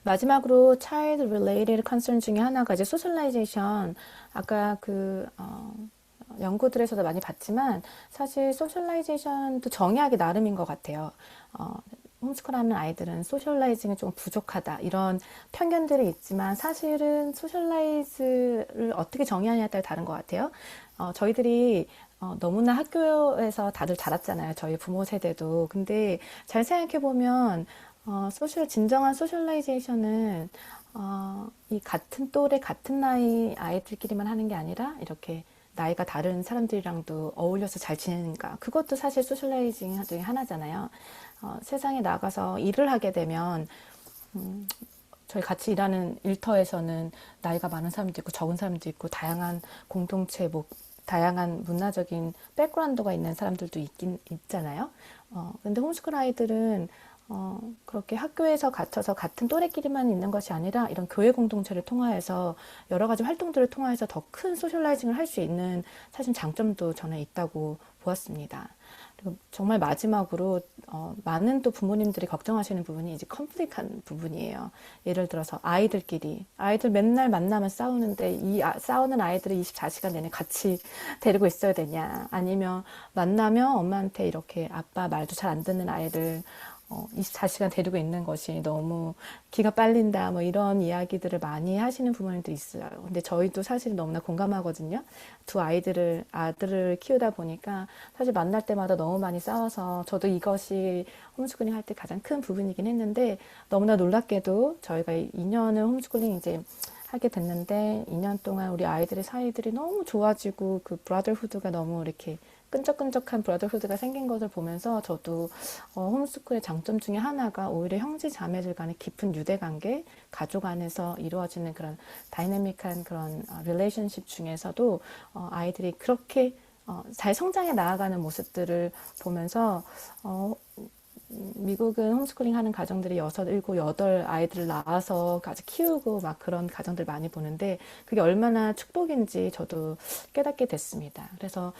마지막으로 child related concern 중에 하나가 이제 socialization. 아까 연구들에서도 많이 봤지만 사실 socialization도 정의하기 나름인 것 같아요. 홈스쿨하는 아이들은 소셜라이징이 좀 부족하다 이런 편견들이 있지만 사실은 소셜라이즈를 어떻게 정의하냐에 따라 다른 것 같아요. 저희들이 너무나 학교에서 다들 자랐잖아요. 저희 부모 세대도. 근데 잘 생각해 보면 진정한 소셜라이제이션은 이 같은 또래 같은 나이 아이들끼리만 하는 게 아니라 이렇게 나이가 다른 사람들이랑도 어울려서 잘 지내는가. 그것도 사실 소셜라이징 중에 하나잖아요. 세상에 나가서 일을 하게 되면, 저희 같이 일하는 일터에서는 나이가 많은 사람도 있고 적은 사람도 있고 다양한 공동체, 뭐, 다양한 문화적인 백그라운드가 있는 사람들도 있긴 있잖아요. 근데 홈스쿨 아이들은 그렇게 학교에서 갇혀서 같은 또래끼리만 있는 것이 아니라 이런 교회 공동체를 통하여서 여러 가지 활동들을 통하여서 더 큰 소셜라이징을 할 수 있는 사실 장점도 저는 있다고 보았습니다. 그리고 정말 마지막으로 많은 또 부모님들이 걱정하시는 부분이 이제 컨플릭한 부분이에요. 예를 들어서 아이들 맨날 만나면 싸우는데 싸우는 아이들을 24시간 내내 같이 데리고 있어야 되냐, 아니면 만나면 엄마한테 이렇게 아빠 말도 잘 안 듣는 아이를 24시간 데리고 있는 것이 너무 기가 빨린다, 뭐 이런 이야기들을 많이 하시는 부모님도 있어요. 근데 저희도 사실 너무나 공감하거든요. 아들을 키우다 보니까 사실 만날 때마다 너무 많이 싸워서 저도 이것이 홈스쿨링 할 때 가장 큰 부분이긴 했는데, 너무나 놀랍게도 저희가 2년을 홈스쿨링 이제 하게 됐는데 2년 동안 우리 아이들의 사이들이 너무 좋아지고 그 브라더후드가 너무 이렇게 끈적끈적한 브라더후드가 생긴 것을 보면서 저도 홈스쿨의 장점 중에 하나가 오히려 형제 자매들 간의 깊은 유대관계, 가족 안에서 이루어지는 그런 다이내믹한 그런 릴레이션십 중에서도 아이들이 그렇게 잘 성장해 나아가는 모습들을 보면서 미국은 홈스쿨링 하는 가정들이 6, 7, 8 아이들을 낳아서 같이 키우고 막 그런 가정들 많이 보는데 그게 얼마나 축복인지 저도 깨닫게 됐습니다. 그래서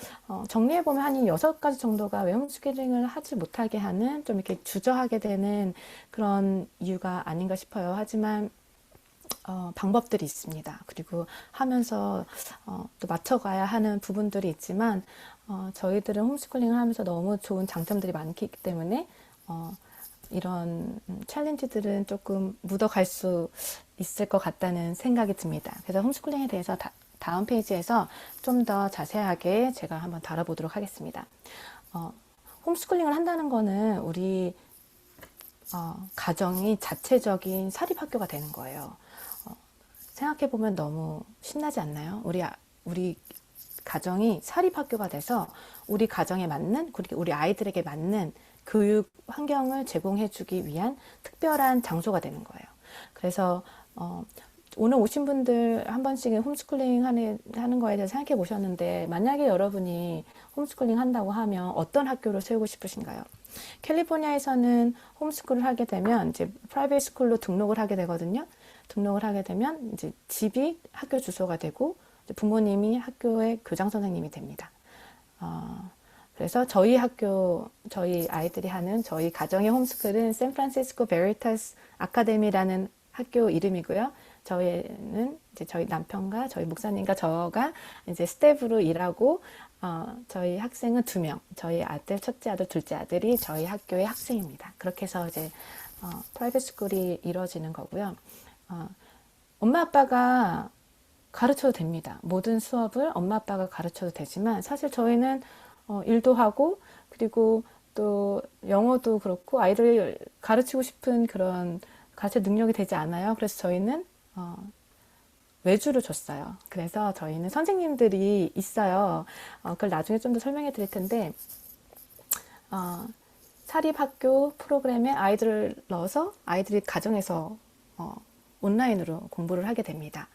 정리해보면 한 6가지 정도가 왜 홈스쿨링을 하지 못하게 하는, 좀 이렇게 주저하게 되는 그런 이유가 아닌가 싶어요. 하지만 방법들이 있습니다. 그리고 하면서 또 맞춰가야 하는 부분들이 있지만 저희들은 홈스쿨링을 하면서 너무 좋은 장점들이 많기 때문에 이런 챌린지들은 조금 묻어갈 수 있을 것 같다는 생각이 듭니다. 그래서 홈스쿨링에 대해서 다음 페이지에서 좀 더 자세하게 제가 한번 다뤄보도록 하겠습니다. 홈스쿨링을 한다는 거는 우리 가정이 자체적인 사립학교가 되는 거예요. 생각해보면 너무 신나지 않나요? 우리 가정이 사립학교가 돼서 우리 가정에 맞는, 그리고 우리 아이들에게 맞는 교육 환경을 제공해주기 위한 특별한 장소가 되는 거예요. 그래서 오늘 오신 분들 한 번씩은 홈스쿨링 하는 거에 대해서 생각해 보셨는데, 만약에 여러분이 홈스쿨링 한다고 하면 어떤 학교를 세우고 싶으신가요? 캘리포니아에서는 홈스쿨을 하게 되면 이제 프라이빗 스쿨로 등록을 하게 되거든요. 등록을 하게 되면 이제 집이 학교 주소가 되고 부모님이 학교의 교장 선생님이 됩니다. 그래서 저희 아이들이 하는 저희 가정의 홈스쿨은 샌프란시스코 베리타스 아카데미라는 학교 이름이고요. 저희는 이제 저희 남편과 저희 목사님과 저가 이제 스텝으로 일하고, 저희 학생은 2명, 저희 아들, 첫째 아들, 둘째 아들이 저희 학교의 학생입니다. 그렇게 해서 이제 프라이빗 스쿨이 이루어지는 거고요. 엄마 아빠가 가르쳐도 됩니다. 모든 수업을 엄마 아빠가 가르쳐도 되지만 사실 저희는 일도 하고, 그리고 또 영어도 그렇고 아이들 가르치고 싶은 그런 가르쳐 능력이 되지 않아요. 그래서 저희는 외주를 줬어요. 그래서 저희는 선생님들이 있어요. 그걸 나중에 좀 더 설명해 드릴 텐데, 사립학교 프로그램에 아이들을 넣어서 아이들이 가정에서 온라인으로 공부를 하게 됩니다.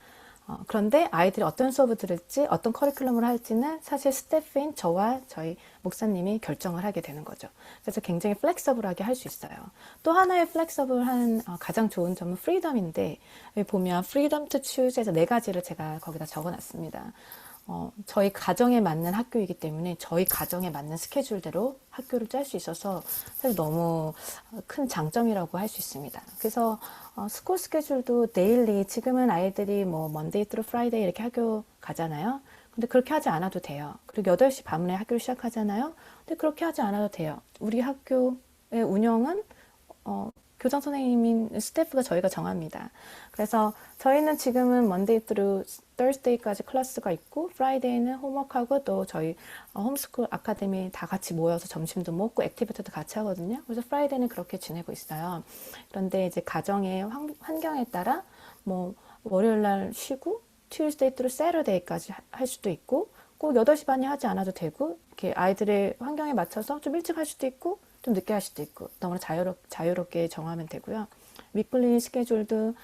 그런데 아이들이 어떤 수업을 들을지, 어떤 커리큘럼을 할지는 사실 스태프인 저와 저희 목사님이 결정을 하게 되는 거죠. 그래서 굉장히 플렉서블하게 할 수 있어요. 또 하나의 플렉서블한 가장 좋은 점은 프리덤인데, 여기 보면 프리덤 투 추즈에서 4가지를 제가 거기다 적어놨습니다. 저희 가정에 맞는 학교이기 때문에 저희 가정에 맞는 스케줄대로 학교를 짤 수 있어서 사실 너무 큰 장점이라고 할 수 있습니다. 그래서 스쿨 스케줄도 데일리, 지금은 아이들이 뭐 먼데이 트루 프라이데이 이렇게 학교 가잖아요. 근데 그렇게 하지 않아도 돼요. 그리고 8시 반에 학교를 시작하잖아요. 근데 그렇게 하지 않아도 돼요. 우리 학교의 운영은 교장 선생님인 스태프가 저희가 정합니다. 그래서 저희는 지금은 Monday through Thursday까지 클래스가 있고 Friday는 홈워크하고 또 저희 홈스쿨 아카데미 다 같이 모여서 점심도 먹고 액티비티도 같이 하거든요. 그래서 Friday는 그렇게 지내고 있어요. 그런데 이제 가정의 환경에 따라 뭐 월요일 날 쉬고 Tuesday through Saturday까지 할 수도 있고 꼭 8시 반에 하지 않아도 되고 이렇게 아이들의 환경에 맞춰서 좀 일찍 할 수도 있고 좀 늦게 할 수도 있고 너무나 자유롭게 정하면 되고요. 위클리 스케줄도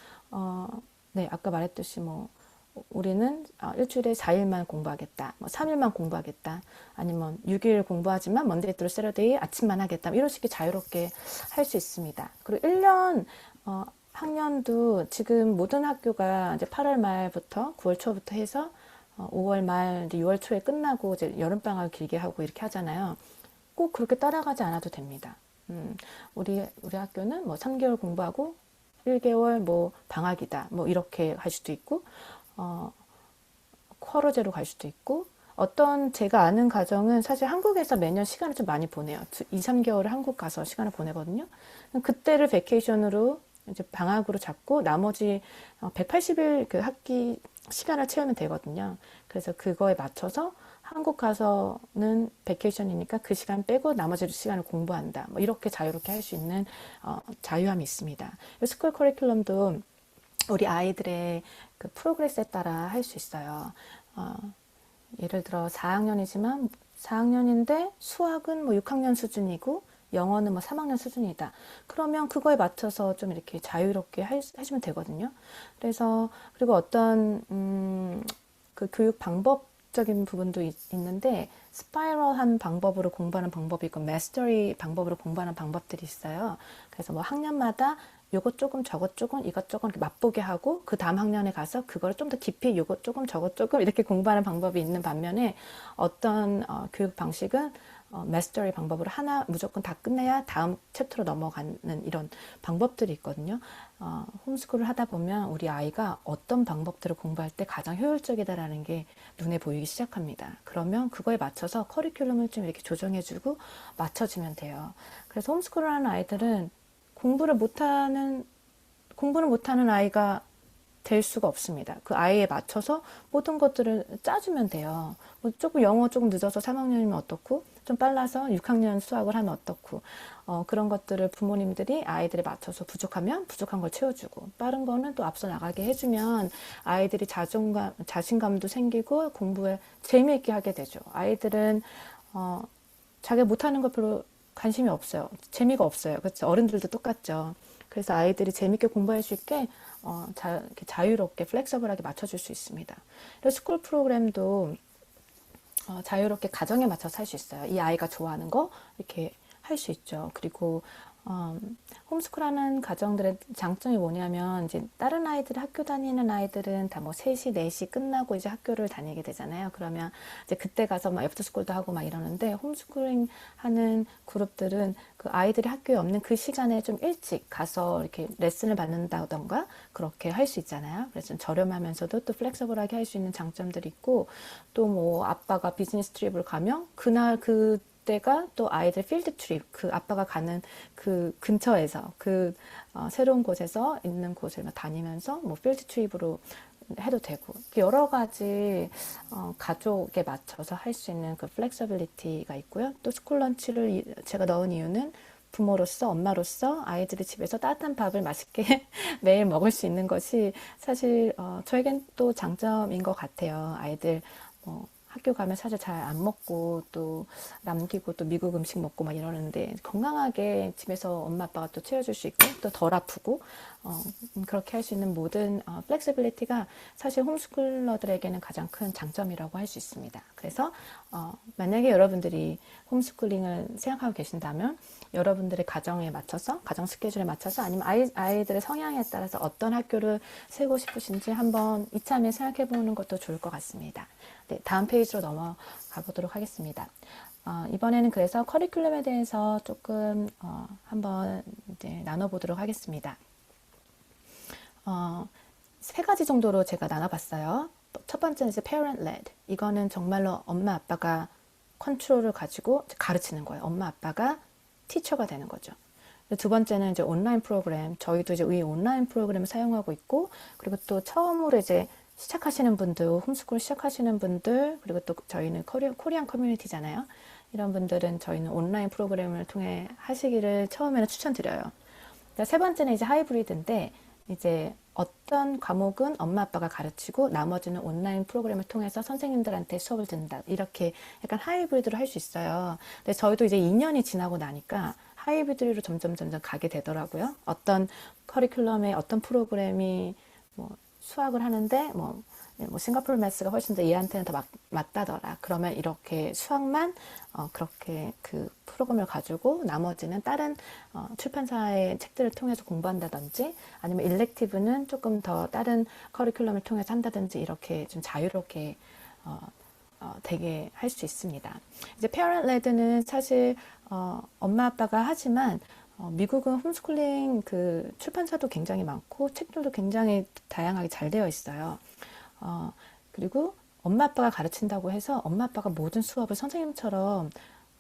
네, 아까 말했듯이 뭐 우리는 일주일에 4일만 공부하겠다, 뭐 3일만 공부하겠다, 아니면 6일 공부하지만 먼데이 through Saturday 아침만 하겠다, 이런 식의 자유롭게 할 수 있습니다. 그리고 1년 학년도 지금 모든 학교가 이제 8월 말부터 9월 초부터 해서 5월 말, 이제 6월 초에 끝나고 이제 여름방학을 길게 하고 이렇게 하잖아요. 꼭 그렇게 따라가지 않아도 됩니다. 우리 학교는 뭐 3개월 공부하고 1개월 뭐 방학이다, 뭐 이렇게 할 수도 있고, 쿼러제로 갈 수도 있고, 어떤 제가 아는 가정은 사실 한국에서 매년 시간을 좀 많이 보내요. 2, 3개월을 한국 가서 시간을 보내거든요. 그때를 베케이션으로 이제 방학으로 잡고 나머지 180일 그 학기 시간을 채우면 되거든요. 그래서 그거에 맞춰서 한국 가서는 베케이션이니까 그 시간 빼고 나머지 시간을 공부한다. 뭐 이렇게 자유롭게 할 수 있는 자유함이 있습니다. 스쿨 커리큘럼도 우리 아이들의 그 프로그레스에 따라 할 수 있어요. 예를 들어 4학년인데 수학은 뭐 6학년 수준이고 영어는 뭐 3학년 수준이다. 그러면 그거에 맞춰서 좀 이렇게 자유롭게 하시면 되거든요. 그래서 그리고 어떤 그 교육 방법적인 부분도 있는데 스파이럴한 방법으로 공부하는 방법이 있고 마스터리 방법으로 공부하는 방법들이 있어요. 그래서 뭐 학년마다 요것 조금 저것 조금 이것 조금 이렇게 맛보게 하고 그 다음 학년에 가서 그걸 좀 더 깊이 요것 조금 저것 조금 이렇게 공부하는 방법이 있는 반면에 어떤 교육 방식은 마스터리 방법으로 하나 무조건 다 끝내야 다음 챕터로 넘어가는 이런 방법들이 있거든요. 홈스쿨을 하다 보면 우리 아이가 어떤 방법들을 공부할 때 가장 효율적이다라는 게 눈에 보이기 시작합니다. 그러면 그거에 맞춰서 커리큘럼을 좀 이렇게 조정해주고 맞춰주면 돼요. 그래서 홈스쿨을 하는 아이들은 공부를 못하는 아이가 될 수가 없습니다. 그 아이에 맞춰서 모든 것들을 짜주면 돼요. 뭐 조금 영어 조금 늦어서 3학년이면 어떻고, 좀 빨라서 6학년 수학을 하면 어떻고, 그런 것들을 부모님들이 아이들에 맞춰서 부족하면 부족한 걸 채워주고, 빠른 거는 또 앞서 나가게 해주면 아이들이 자신감도 생기고 공부에 재미있게 하게 되죠. 아이들은 자기가 못하는 거 별로 관심이 없어요. 재미가 없어요. 그렇죠? 어른들도 똑같죠. 그래서 아이들이 재밌게 공부할 수 있게 이렇게 자유롭게 플렉서블하게 맞춰줄 수 있습니다. 그래서 스쿨 프로그램도 자유롭게 가정에 맞춰서 할 수 있어요. 이 아이가 좋아하는 거 이렇게 할 수 있죠. 그리고 홈스쿨하는 가정들의 장점이 뭐냐면 이제 다른 아이들 학교 다니는 아이들은 다 뭐 3시, 4시 끝나고 이제 학교를 다니게 되잖아요. 그러면 이제 그때 가서 막 애프터스쿨도 하고 막 이러는데 홈스쿨링 하는 그룹들은 그 아이들이 학교에 없는 그 시간에 좀 일찍 가서 이렇게 레슨을 받는다던가 그렇게 할 수 있잖아요. 그래서 좀 저렴하면서도 또 플렉서블하게 할 수 있는 장점들이 있고 또 뭐 아빠가 비즈니스 트립을 가면 그날 그때가 또 아이들 필드 트립, 그 아빠가 가는 그 근처에서 그 새로운 곳에서 있는 곳을 다니면서 뭐 필드 트립으로 해도 되고 여러 가지 가족에 맞춰서 할 수 있는 그 플렉서빌리티가 있고요. 또 스쿨런치를 제가 넣은 이유는 부모로서 엄마로서 아이들이 집에서 따뜻한 밥을 맛있게 매일 먹을 수 있는 것이 사실 저에겐 또 장점인 것 같아요. 아이들 학교 가면 사실 잘 안 먹고 또 남기고 또 미국 음식 먹고 막 이러는데 건강하게 집에서 엄마 아빠가 또 채워줄 수 있고 또 덜 아프고 그렇게 할 수 있는 모든 플렉시빌리티가 사실 홈스쿨러들에게는 가장 큰 장점이라고 할 수 있습니다. 그래서 만약에 여러분들이 홈스쿨링을 생각하고 계신다면 여러분들의 가정에 맞춰서 가정 스케줄에 맞춰서 아니면 아이들의 성향에 따라서 어떤 학교를 세고 싶으신지 한번 이참에 생각해 보는 것도 좋을 것 같습니다. 네, 다음 페이지로 넘어가 보도록 하겠습니다. 이번에는 그래서 커리큘럼에 대해서 조금 한번 이제 나눠보도록 하겠습니다. 3가지 정도로 제가 나눠봤어요. 첫 번째는 이제 parent-led. 이거는 정말로 엄마 아빠가 컨트롤을 가지고 가르치는 거예요. 엄마 아빠가 티처가 되는 거죠. 두 번째는 이제 온라인 프로그램. 저희도 이제 이 온라인 프로그램을 사용하고 있고, 그리고 또 처음으로 이제 시작하시는 분들, 홈스쿨 시작하시는 분들, 그리고 또 저희는 코리안 커뮤니티잖아요. 이런 분들은 저희는 온라인 프로그램을 통해 하시기를 처음에는 추천드려요. 세 번째는 이제 하이브리드인데, 이제 어떤 과목은 엄마 아빠가 가르치고 나머지는 온라인 프로그램을 통해서 선생님들한테 수업을 듣는다. 이렇게 약간 하이브리드로 할 수 있어요. 근데 저희도 이제 2년이 지나고 나니까 하이브리드로 점점 가게 되더라고요. 어떤 커리큘럼에 어떤 프로그램이 뭐 수학을 하는데 뭐 싱가포르 매스가 훨씬 더 얘한테는 더 맞다더라. 그러면 이렇게 수학만 그렇게 그 프로그램을 가지고 나머지는 다른 출판사의 책들을 통해서 공부한다든지 아니면 일렉티브는 조금 더 다른 커리큘럼을 통해서 한다든지 이렇게 좀 자유롭게 되게 할 수 있습니다. 이제 페어런트 레드는 사실 엄마 아빠가 하지만 미국은 홈스쿨링 그 출판사도 굉장히 많고 책들도 굉장히 다양하게 잘 되어 있어요. 그리고 엄마 아빠가 가르친다고 해서 엄마 아빠가 모든 수업을 선생님처럼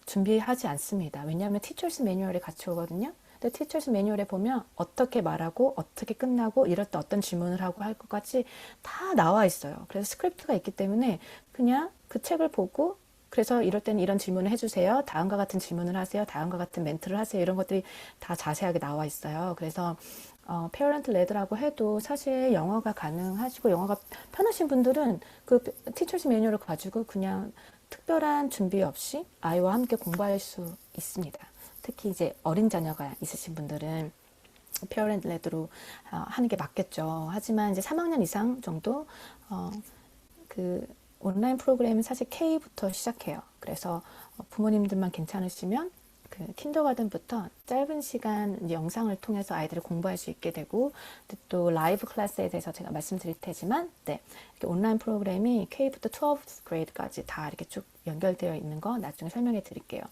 준비하지 않습니다. 왜냐하면 티처스 매뉴얼이 같이 오거든요. 근데 티처스 매뉴얼에 보면 어떻게 말하고 어떻게 끝나고 이럴 때 어떤 질문을 하고 할 것까지 다 나와 있어요. 그래서 스크립트가 있기 때문에 그냥 그 책을 보고 그래서 이럴 때는 이런 질문을 해주세요. 다음과 같은 질문을 하세요. 다음과 같은 멘트를 하세요. 이런 것들이 다 자세하게 나와 있어요. 그래서 페어런트 레드라고 해도 사실 영어가 가능하시고 영어가 편하신 분들은 그 티처스 매뉴얼을 가지고 그냥 특별한 준비 없이 아이와 함께 공부할 수 있습니다. 특히 이제 어린 자녀가 있으신 분들은 페어런트 레드로 하는 게 맞겠죠. 하지만 이제 3학년 이상 정도 그 온라인 프로그램은 사실 K부터 시작해요. 그래서 부모님들만 괜찮으시면 그 킨더가든부터 짧은 시간 이제 영상을 통해서 아이들을 공부할 수 있게 되고 또 라이브 클래스에 대해서 제가 말씀드릴 테지만 네, 이렇게 온라인 프로그램이 K부터 12th grade까지 다 이렇게 쭉 연결되어 있는 거 나중에 설명해 드릴게요.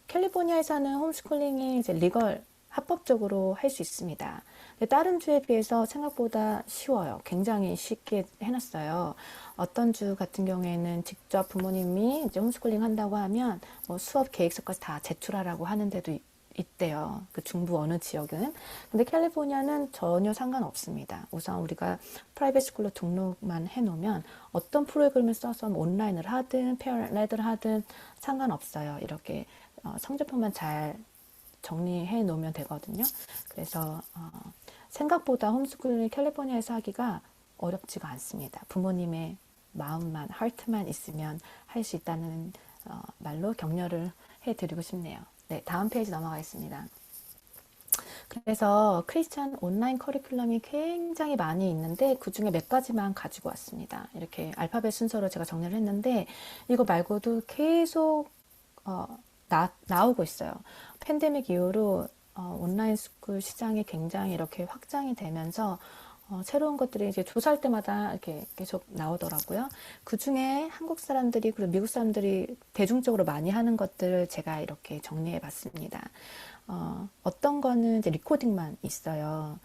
캘리포니아에서는 홈스쿨링이 이제 리걸 합법적으로 할 수 있습니다. 근데 다른 주에 비해서 생각보다 쉬워요. 굉장히 쉽게 해놨어요. 어떤 주 같은 경우에는 직접 부모님이 이제 홈스쿨링 한다고 하면 뭐 수업 계획서까지 다 제출하라고 하는 데도 있대요. 그 중부 어느 지역은. 근데 캘리포니아는 전혀 상관없습니다. 우선 우리가 프라이빗 스쿨로 등록만 해놓으면 어떤 프로그램을 써서 뭐 온라인을 하든 페어레드를 하든 상관없어요. 이렇게 성적표만 잘 정리해 놓으면 되거든요. 그래서 생각보다 홈스쿨을 캘리포니아에서 하기가 어렵지가 않습니다. 부모님의 마음만, 하트만 있으면 할 수 있다는 말로 격려를 해드리고 싶네요. 네, 다음 페이지 넘어가겠습니다. 그래서 크리스찬 온라인 커리큘럼이 굉장히 많이 있는데 그 중에 몇 가지만 가지고 왔습니다. 이렇게 알파벳 순서로 제가 정리를 했는데 이거 말고도 계속 나오고 있어요. 팬데믹 이후로 온라인 스쿨 시장이 굉장히 이렇게 확장이 되면서 새로운 것들이 이제 조사할 때마다 이렇게 계속 나오더라고요. 그 중에 한국 사람들이 그리고 미국 사람들이 대중적으로 많이 하는 것들을 제가 이렇게 정리해 봤습니다. 어떤 거는 이제 리코딩만 있어요.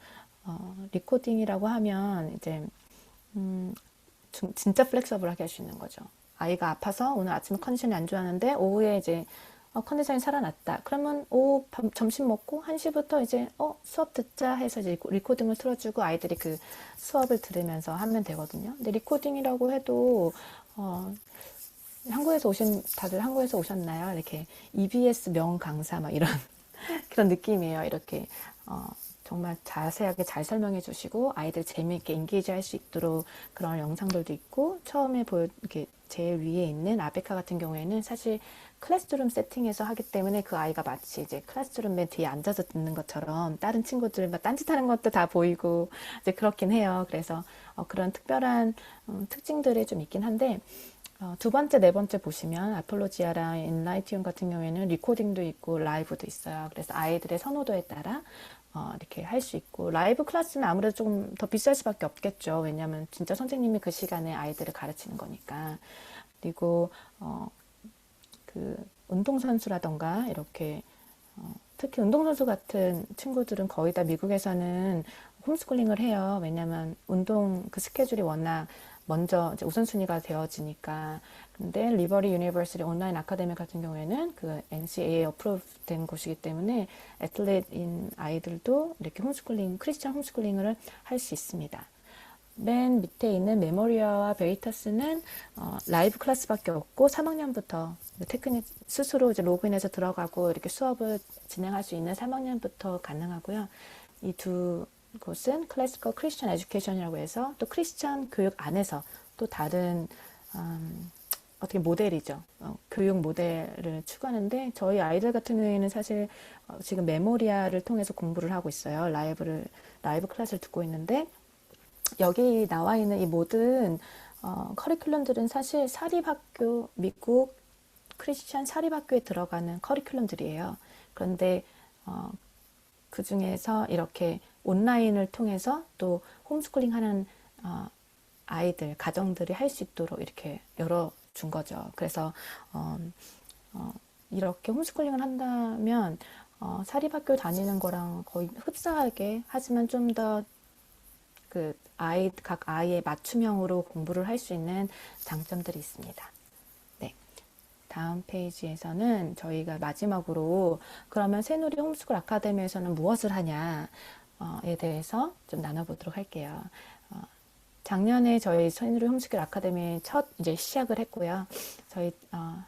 리코딩이라고 하면 이제 진짜 플렉서블하게 할 수 있는 거죠. 아이가 아파서 오늘 아침에 컨디션이 안 좋았는데 오후에 이제 컨디션이 살아났다. 그러면 오후 점심 먹고 1시부터 이제 수업 듣자 해서 이제 리코딩을 틀어주고 아이들이 그 수업을 들으면서 하면 되거든요. 근데 리코딩이라고 해도 다들 한국에서 오셨나요? 이렇게 EBS 명 강사 막 이런 그런 느낌이에요. 이렇게 정말 자세하게 잘 설명해 주시고 아이들 재미있게 인게이지 할 수 있도록 그런 영상들도 있고 처음에 이렇게 제일 위에 있는 아베카 같은 경우에는 사실 클래스룸 세팅에서 하기 때문에 그 아이가 마치 이제 클래스룸 맨 뒤에 앉아서 듣는 것처럼 다른 친구들 막 딴짓하는 것도 다 보이고 이제 그렇긴 해요. 그래서 그런 특별한 특징들이 좀 있긴 한데 두 번째, 네 번째 보시면 아폴로지아랑 엔라이티움 같은 경우에는 리코딩도 있고 라이브도 있어요. 그래서 아이들의 선호도에 따라 이렇게 할 수 있고 라이브 클래스는 아무래도 좀 더 비쌀 수밖에 없겠죠. 왜냐하면 진짜 선생님이 그 시간에 아이들을 가르치는 거니까. 그리고 그 운동선수라던가 이렇게 특히 운동선수 같은 친구들은 거의 다 미국에서는 홈스쿨링을 해요. 왜냐하면 운동 그 스케줄이 워낙 먼저 이제 우선순위가 되어지니까. 근데 리버리 유니버시티 온라인 아카데미 같은 경우에는 그 NCAA 어프로브 된 곳이기 때문에 애틀렛인 아이들도 이렇게 홈스쿨링, 크리스천 홈스쿨링을 할 수 있습니다. 맨 밑에 있는 메모리아와 베리타스는 라이브 클래스밖에 없고 3학년부터 테크닉 스스로 이제 로그인해서 들어가고 이렇게 수업을 진행할 수 있는 3학년부터 가능하고요. 이 두 곳은 클래시컬 크리스천 에듀케이션이라고 해서 또 크리스천 교육 안에서 또 다른 어떻게 모델이죠. 교육 모델을 추구하는데 저희 아이들 같은 경우에는 사실 지금 메모리아를 통해서 공부를 하고 있어요. 라이브 클래스를 듣고 있는데 여기 나와 있는 이 모든 커리큘럼들은 사실 사립학교, 미국 크리스천 사립학교에 들어가는 커리큘럼들이에요. 그런데 그 중에서 이렇게 온라인을 통해서 또 홈스쿨링 하는 아이들, 가정들이 할 수 있도록 이렇게 열어준 거죠. 그래서 이렇게 홈스쿨링을 한다면 사립학교 다니는 거랑 거의 흡사하게 하지만 좀 더 각 아이의 맞춤형으로 공부를 할 수 있는 장점들이 있습니다. 네. 다음 페이지에서는 저희가 마지막으로 그러면 새누리 홈스쿨 아카데미에서는 무엇을 하냐에 대해서 좀 나눠보도록 할게요. 작년에 저희 새누리 홈스쿨 아카데미 첫 이제 시작을 했고요. 저희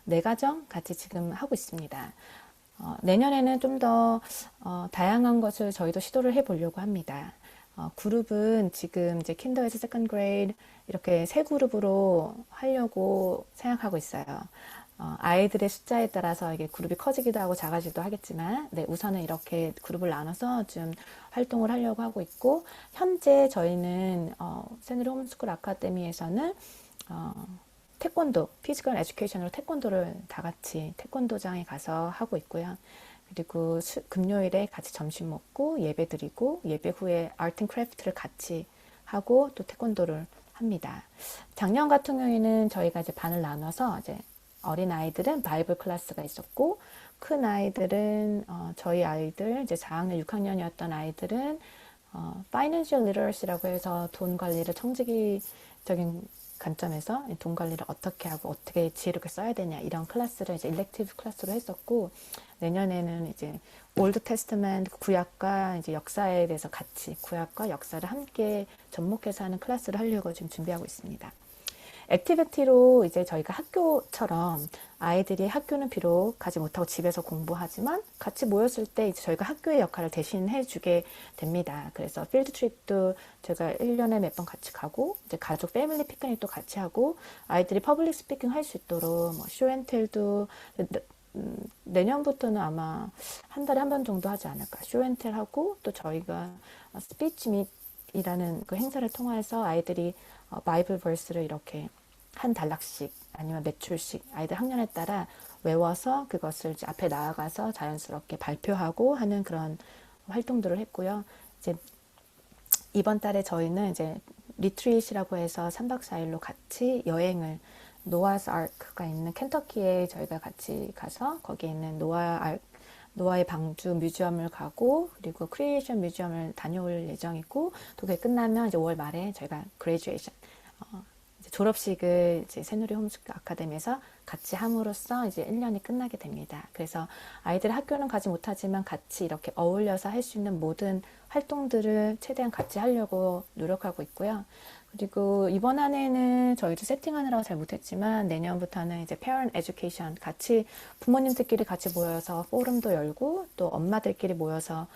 네 가정 같이 지금 하고 있습니다. 내년에는 좀 더 다양한 것을 저희도 시도를 해보려고 합니다. 그룹은 지금 이제 킨더에서 세컨드 그레이드 이렇게 세 그룹으로 하려고 생각하고 있어요. 아이들의 숫자에 따라서 이게 그룹이 커지기도 하고 작아지기도 하겠지만, 네, 우선은 이렇게 그룹을 나눠서 좀 활동을 하려고 하고 있고, 현재 저희는 세누리 홈스쿨 아카데미에서는 태권도, 피지컬 에듀케이션으로 태권도를 다 같이 태권도장에 가서 하고 있고요. 그리고 금요일에 같이 점심 먹고 예배 드리고 예배 후에 아트 앤 크래프트를 같이 하고 또 태권도를 합니다. 작년 같은 경우에는 저희가 이제 반을 나눠서 이제 어린 아이들은 바이블 클래스가 있었고 큰 아이들은 저희 아이들 이제 4학년, 6학년이었던 아이들은 Financial Literacy라고 해서 돈 관리를 청지기적인 관점에서 돈 관리를 어떻게 하고 어떻게 지혜롭게 써야 되냐 이런 클래스를 이제 일렉티브 클래스로 했었고 내년에는 이제 올드 테스트먼트 구약과 이제 역사에 대해서 같이 구약과 역사를 함께 접목해서 하는 클래스를 하려고 지금 준비하고 있습니다. 액티비티로 이제 저희가 학교처럼 아이들이 학교는 비록 가지 못하고 집에서 공부하지만 같이 모였을 때 이제 저희가 학교의 역할을 대신해 주게 됩니다. 그래서 필드 트립도 제가 1년에 몇 번 같이 가고 이제 가족 패밀리 피크닉도 같이 하고 아이들이 퍼블릭 스피킹 할 수 있도록 뭐 쇼앤텔도 내년부터는 아마 한 달에 한 번 정도 하지 않을까. 쇼앤텔 하고 또 저희가 스피치 밋이라는 그 행사를 통해서 아이들이 바이블 벌스를 이렇게 한 단락씩 아니면 몇 줄씩 아이들 학년에 따라 외워서 그것을 이제 앞에 나아가서 자연스럽게 발표하고 하는 그런 활동들을 했고요. 이제 이번 달에 저희는 이제 리트릿이라고 해서 3박 4일로 같이 여행을 노아스 아크가 있는 켄터키에 저희가 같이 가서 거기에 있는 노아의 방주 뮤지엄을 가고 그리고 크리에이션 뮤지엄을 다녀올 예정이고 또 그게 끝나면 이제 5월 말에 저희가 그레이주에이션 졸업식을 이제 새누리 홈스쿨 아카데미에서 같이 함으로써 이제 1년이 끝나게 됩니다. 그래서 아이들 학교는 가지 못하지만 같이 이렇게 어울려서 할 수 있는 모든 활동들을 최대한 같이 하려고 노력하고 있고요. 그리고 이번 한 해는 저희도 세팅하느라고 잘 못했지만 내년부터는 이제 parent education 같이 부모님들끼리 같이 모여서 포럼도 열고 또 엄마들끼리 모여서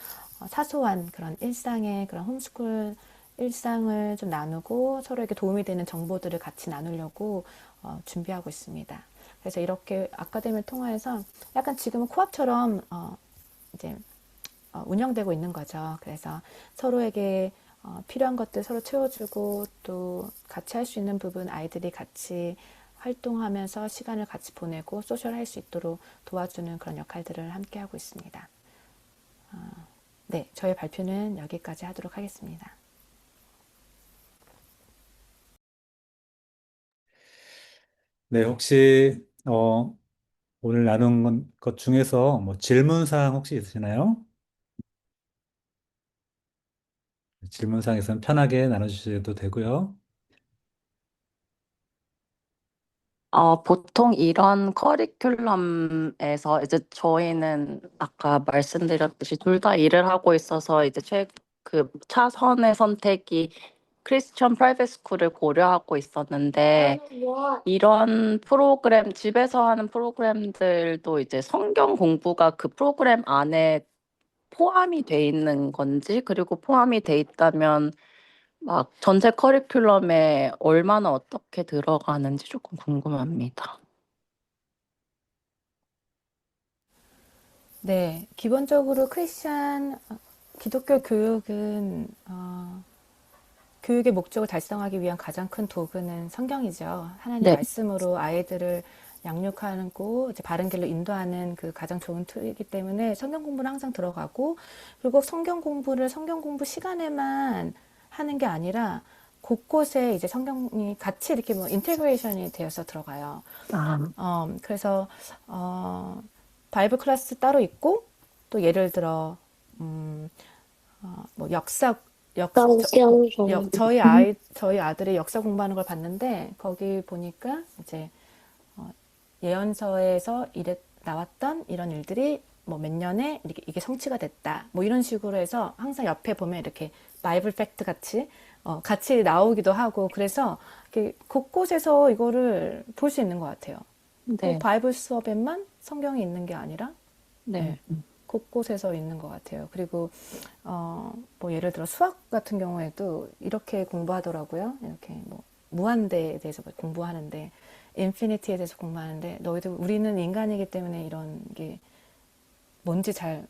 사소한 그런 일상의 그런 홈스쿨 일상을 좀 나누고 서로에게 도움이 되는 정보들을 같이 나누려고 준비하고 있습니다. 그래서 이렇게 아카데미를 통해서 약간 지금은 코앞처럼 이제 운영되고 있는 거죠. 그래서 서로에게 필요한 것들 서로 채워주고 또 같이 할 수 있는 부분 아이들이 같이 활동하면서 시간을 같이 보내고 소셜할 수 있도록 도와주는 그런 역할들을 함께 하고 있습니다. 네, 저희 발표는 여기까지 하도록 하겠습니다. 네, 혹시 오늘 나눈 것 중에서 뭐 질문 사항 혹시 있으시나요? 질문 사항에서는 편하게 나눠주셔도 되고요. 보통 이런 커리큘럼에서 이제 저희는 아까 말씀드렸듯이 둘 다 일을 하고 있어서 이제 그 차선의 선택이 크리스천 프라이빗 스쿨을 고려하고 있었는데 이런 프로그램, 집에서 하는 프로그램들도 이제 성경 공부가 그 프로그램 안에 포함이 돼 있는 건지, 그리고 포함이 돼 있다면 막 전체 커리큘럼에 얼마나 어떻게 들어가는지 조금 궁금합니다. 네, 기본적으로 기독교 교육은 교육의 목적을 달성하기 위한 가장 큰 도구는 성경이죠. 하나님 네, 말씀으로 아이들을 양육하고 이제 바른 길로 인도하는 그 가장 좋은 툴이기 때문에 성경 공부는 항상 들어가고, 그리고 성경 공부를 성경 공부 시간에만 하는 게 아니라 곳곳에 이제 성경이 같이 이렇게 뭐 인테그레이션이 되어서 들어가요. 그래서 바이블 클래스 따로 있고, 또 예를 들어 뭐 저희 아들이 역사 공부하는 걸 봤는데, 거기 보니까 이제 예언서에서 나왔던 이런 일들이 뭐 몇 년에 이게 성취가 됐다. 뭐 이런 식으로 해서 항상 옆에 보면 이렇게 바이블 팩트 같이 나오기도 하고, 그래서 이렇게 곳곳에서 이거를 볼 수 있는 것 같아요. 네, 바이블 수업에만 성경이 있는 게 아니라, 네, 네, 곳곳에서 있는 것 같아요. 그리고 뭐 예를 들어 수학 같은 경우에도 이렇게 공부하더라고요. 이렇게 뭐 무한대에 대해서 공부하는데, 인피니티에 대해서 공부하는데, 우리는 인간이기 때문에 이런 게 뭔지 잘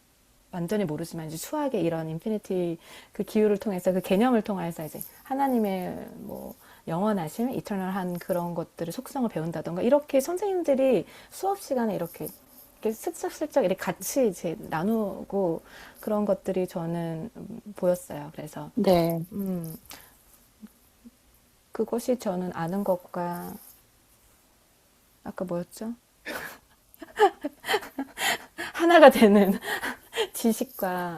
완전히 모르지만, 이제 수학의 이런 인피니티 그 기호를 통해서, 그 개념을 통해서 이제 하나님의 뭐 영원하심, 이터널한 그런 것들을 속성을 배운다던가, 이렇게 선생님들이 수업 시간에 이렇게 슬쩍슬쩍 이렇게 같이 이제 나누고, 그런 것들이 저는 보였어요. 그래서 네, 그것이 저는 아는 것과, 아까 뭐였죠? 하나가 되는 지식과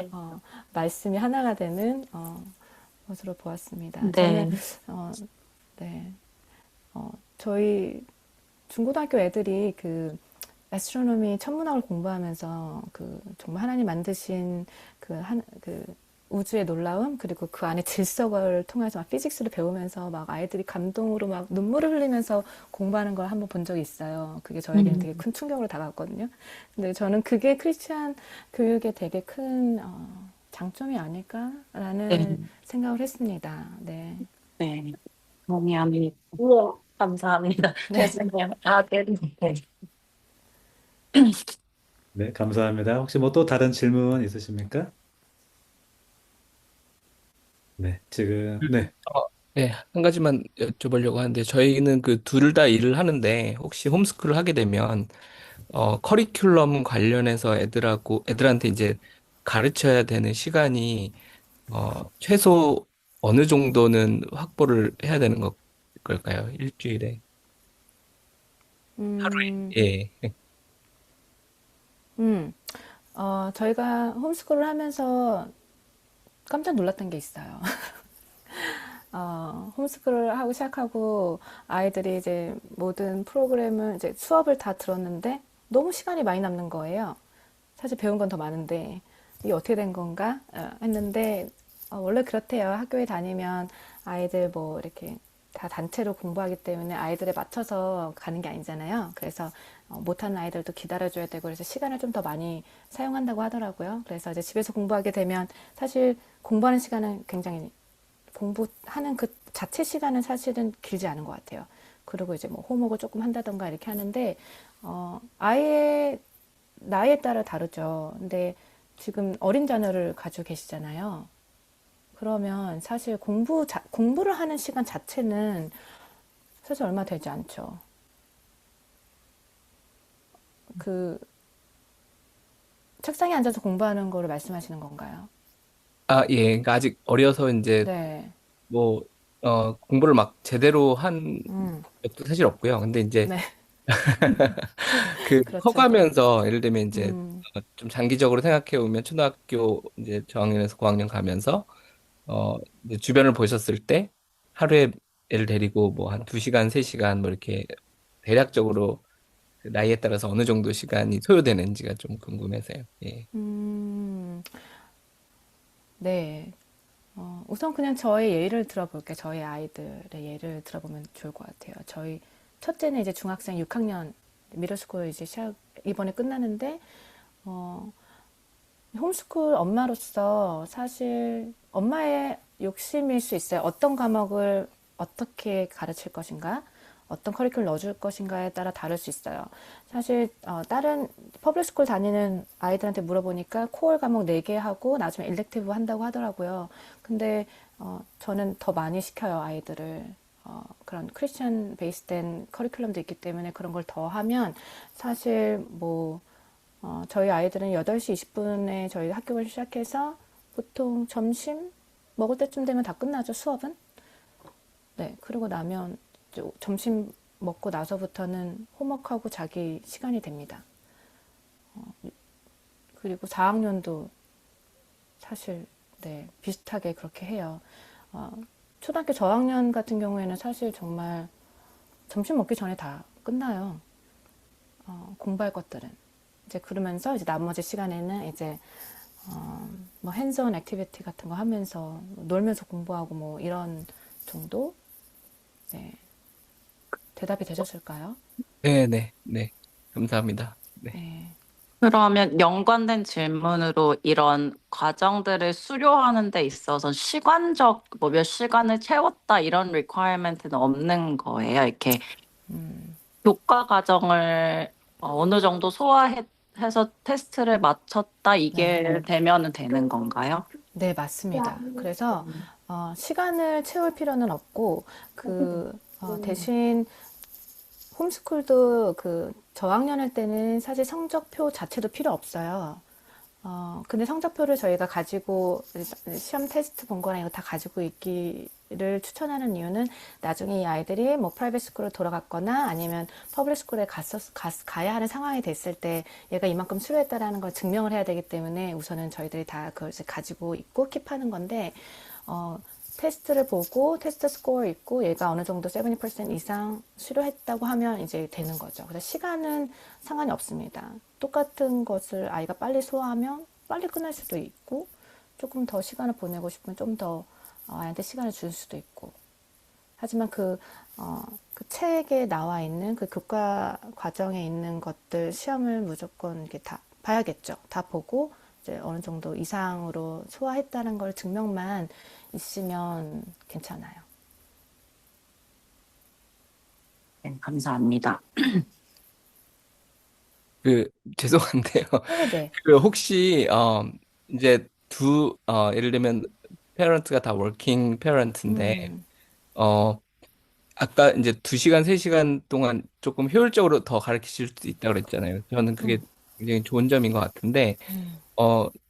말씀이 하나가 되는 것으로 보았습니다. 저는 네, 어, 네, 저희 중고등학교 애들이 그 애스트로노미 천문학을 공부하면서 그 정말 하나님 만드신 그 우주의 놀라움, 그리고 그 안에 질서를 통해서 막 피직스를 배우면서 막 아이들이 감동으로 막 눈물을 흘리면서 공부하는 걸 한번 본 적이 있어요. 그게 저에게는 되게 큰 충격으로 다가왔거든요. 근데 저는 그게 크리스찬 교육의 되게 큰 장점이 네, 아닐까라는 생각을 했습니다. 네. 네, 동의합니다. 감사합니다. 네. 죄송해요. 아, 네, 네. 네, 감사합니다. 혹시 뭐 또 다른 질문 있으십니까? 네, 지금, 네. 네, 한 가지만 여쭤보려고 하는데, 저희는 그 둘 다 일을 하는데, 혹시 홈스쿨을 하게 되면, 커리큘럼 관련해서 애들한테 이제 가르쳐야 되는 시간이, 최소 어느 정도는 확보를 해야 되는 걸까요? 일주일에. 음, 예. 음, 저희가 홈스쿨을 하면서 깜짝 놀랐던 게 있어요. 홈스쿨을 하고 시작하고 아이들이 이제 모든 프로그램을 이제 수업을 다 들었는데 너무 시간이 많이 남는 거예요. 사실 배운 건 더 많은데 이게 어떻게 된 건가 했는데, 원래 그렇대요. 학교에 다니면 아이들 뭐 이렇게 다 단체로 공부하기 때문에 아이들에 맞춰서 가는 게 아니잖아요. 그래서 못하는 아이들도 기다려줘야 되고, 그래서 시간을 좀 더 많이 사용한다고 하더라고요. 그래서 이제 집에서 공부하게 되면 사실 공부하는 시간은 굉장히, 공부하는 그 자체 시간은 사실은 길지 않은 것 같아요. 그리고 이제 뭐 홈워크를 조금 한다던가 이렇게 하는데, 아이의 나이에 따라 다르죠. 근데 지금 어린 자녀를 가지고 계시잖아요. 그러면 사실 공부를 하는 시간 자체는 사실 얼마 되지 않죠. 그 책상에 앉아서 공부하는 거를 말씀하시는 건가요? 아, 예. 그러니까 아직 어려서 이제 네. 뭐, 공부를 막 제대로 한 음, 적도 사실 없고요. 근데 이제 네. 그 그렇죠. 커가면서 예를 들면 이제 음, 좀 장기적으로 생각해 보면 초등학교 이제 저학년에서 고학년 가면서 이제 주변을 보셨을 때 하루에 애를 데리고 뭐 한 2시간, 3시간 뭐 이렇게 대략적으로 그 나이에 따라서 어느 정도 시간이 소요되는지가 좀 궁금해서요. 예. 음, 네. 우선 그냥 저의 예를 들어볼게요. 저희 아이들의 예를 들어보면 좋을 것 같아요. 저희 첫째는 이제 중학생 6학년 미들스쿨 이제 이번에 끝나는데, 어, 홈스쿨 엄마로서 사실 엄마의 욕심일 수 있어요. 어떤 과목을 어떻게 가르칠 것인가, 어떤 커리큘럼 넣어줄 것인가에 따라 다를 수 있어요. 사실 다른 퍼블릭스쿨 다니는 아이들한테 물어보니까 코어 과목 4개 하고 나중에 일렉티브 한다고 하더라고요. 근데 저는 더 많이 시켜요, 아이들을. 그런 크리스천 베이스된 커리큘럼도 있기 때문에 그런 걸 더 하면 사실 뭐 저희 아이들은 8시 20분에 저희 학교를 시작해서 보통 점심 먹을 때쯤 되면 다 끝나죠, 수업은. 네, 그러고 나면 점심 먹고 나서부터는 홈워크하고 자기 시간이 됩니다. 그리고 4학년도 사실 네, 비슷하게 그렇게 해요. 어, 초등학교 저학년 같은 경우에는 사실 정말 점심 먹기 전에 다 끝나요. 공부할 것들은. 이제 그러면서 이제 나머지 시간에는 이제 뭐 핸즈온 액티비티 같은 거 하면서 놀면서 공부하고 뭐 이런 정도? 네. 대답이 되셨을까요? 네, 네, 네. 감사합니다. 네. 네. 그러면 연관된 질문으로 이런 과정들을 수료하는 데 있어서 시간적, 뭐 몇 시간을 채웠다 이런 requirement는 없는 거예요. 이렇게 교과 과정을 어느 정도 소화해서 테스트를 마쳤다 네. 이게 되면은 되는 건가요? 네, 맞습니다. 그래서 시간을 채울 필요는 없고 대신 홈스쿨도 그 저학년일 때는 사실 성적표 자체도 필요 없어요. 근데 성적표를 저희가 가지고 시험 테스트 본 거랑 이거 다 가지고 있기를 추천하는 이유는 나중에 이 아이들이 뭐 프라이빗 스쿨로 돌아갔거나 아니면 퍼블릭 스쿨에 가야 하는 상황이 됐을 때 얘가 이만큼 수료했다라는 걸 증명을 해야 되기 때문에 우선은 저희들이 다 그걸 이제 가지고 있고 킵하는 건데, 어, 테스트를 보고 테스트 스코어 있고 얘가 어느 정도 70% 이상 수료했다고 하면 이제 되는 거죠. 그래서 시간은 상관이 없습니다. 똑같은 것을 아이가 빨리 소화하면 빨리 끝날 수도 있고 조금 더 시간을 보내고 싶으면 좀 더 아이한테 시간을 줄 수도 있고. 하지만 그 책에 나와 있는 그 교과 과정에 있는 것들 시험을 무조건 이렇게 다 봐야겠죠. 다 보고 이제 어느 정도 이상으로 소화했다는 걸 증명만 있으면 괜찮아요. 네, 감사합니다. 그, 죄송한데요. 네네. 그, 혹시, 이제 예를 들면, 페런트가 다 워킹 페런트인데, 음, 어, 아까 이제 2시간, 3시간 동안 조금 효율적으로 더 가르치실 수 있다고 그랬잖아요. 저는 그게 굉장히 좋은 점인 것 같은데,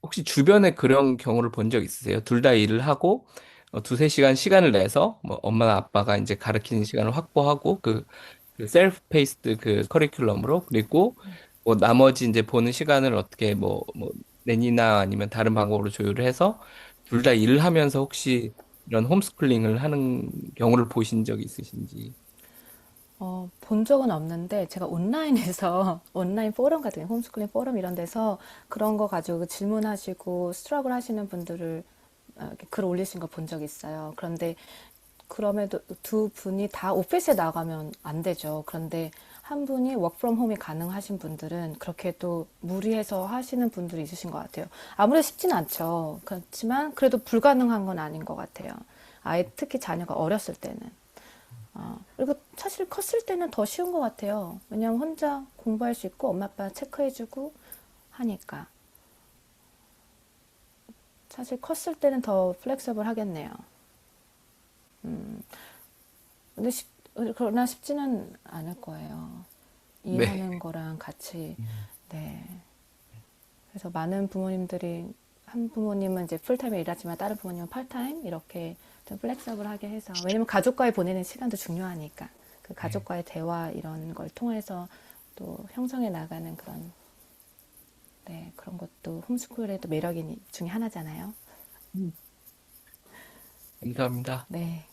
혹시 주변에 그런 경우를 본 적 있으세요? 둘 다 일을 하고, 2, 3시간 시간을 내서, 뭐, 엄마나 아빠가 이제 가르치는 시간을 확보하고, 그 셀프 페이스드 그 커리큘럼으로, 그리고 뭐, 나머지 이제 보는 시간을 어떻게 뭐, 내니나 아니면 다른 방법으로 조율을 해서, 둘 다 일을 하면서 혹시 이런 홈스쿨링을 하는 경우를 보신 적이 있으신지. 본 적은 없는데 제가 온라인에서 온라인 포럼 같은 거, 홈스쿨링 포럼 이런 데서 그런 거 가지고 질문하시고 스트러글 하시는 분들을 이렇게 글 올리신 거 본 적 있어요. 그런데 그럼에도 두 분이 다 오피스에 나가면 안 되죠. 그런데 한 분이 워크 프롬 홈이 가능하신 분들은 그렇게 또 무리해서 하시는 분들이 있으신 것 같아요. 아무래도 쉽진 않죠. 그렇지만 그래도 불가능한 건 아닌 것 같아요. 아이 특히 자녀가 어렸을 때는. 그리고 사실 컸을 때는 더 쉬운 것 같아요. 왜냐면 혼자 공부할 수 있고 엄마 아빠 체크해주고 하니까. 사실 컸을 때는 더 플렉서블 하겠네요. 근데 그러나 쉽지는 않을 거예요. 네. 일하는 거랑 같이. 네. 그래서 많은 부모님들이 한 부모님은 이제 풀타임에 일하지만 다른 부모님은 파타임 이렇게 좀 플렉서블하게 해서, 왜냐면 가족과의 보내는 시간도 중요하니까 그 네. 가족과의 대화 이런 걸 통해서 또 형성해 나가는 그런, 네, 그런 것도 홈스쿨의 또 매력 중에 하나잖아요. 감사합니다. 네.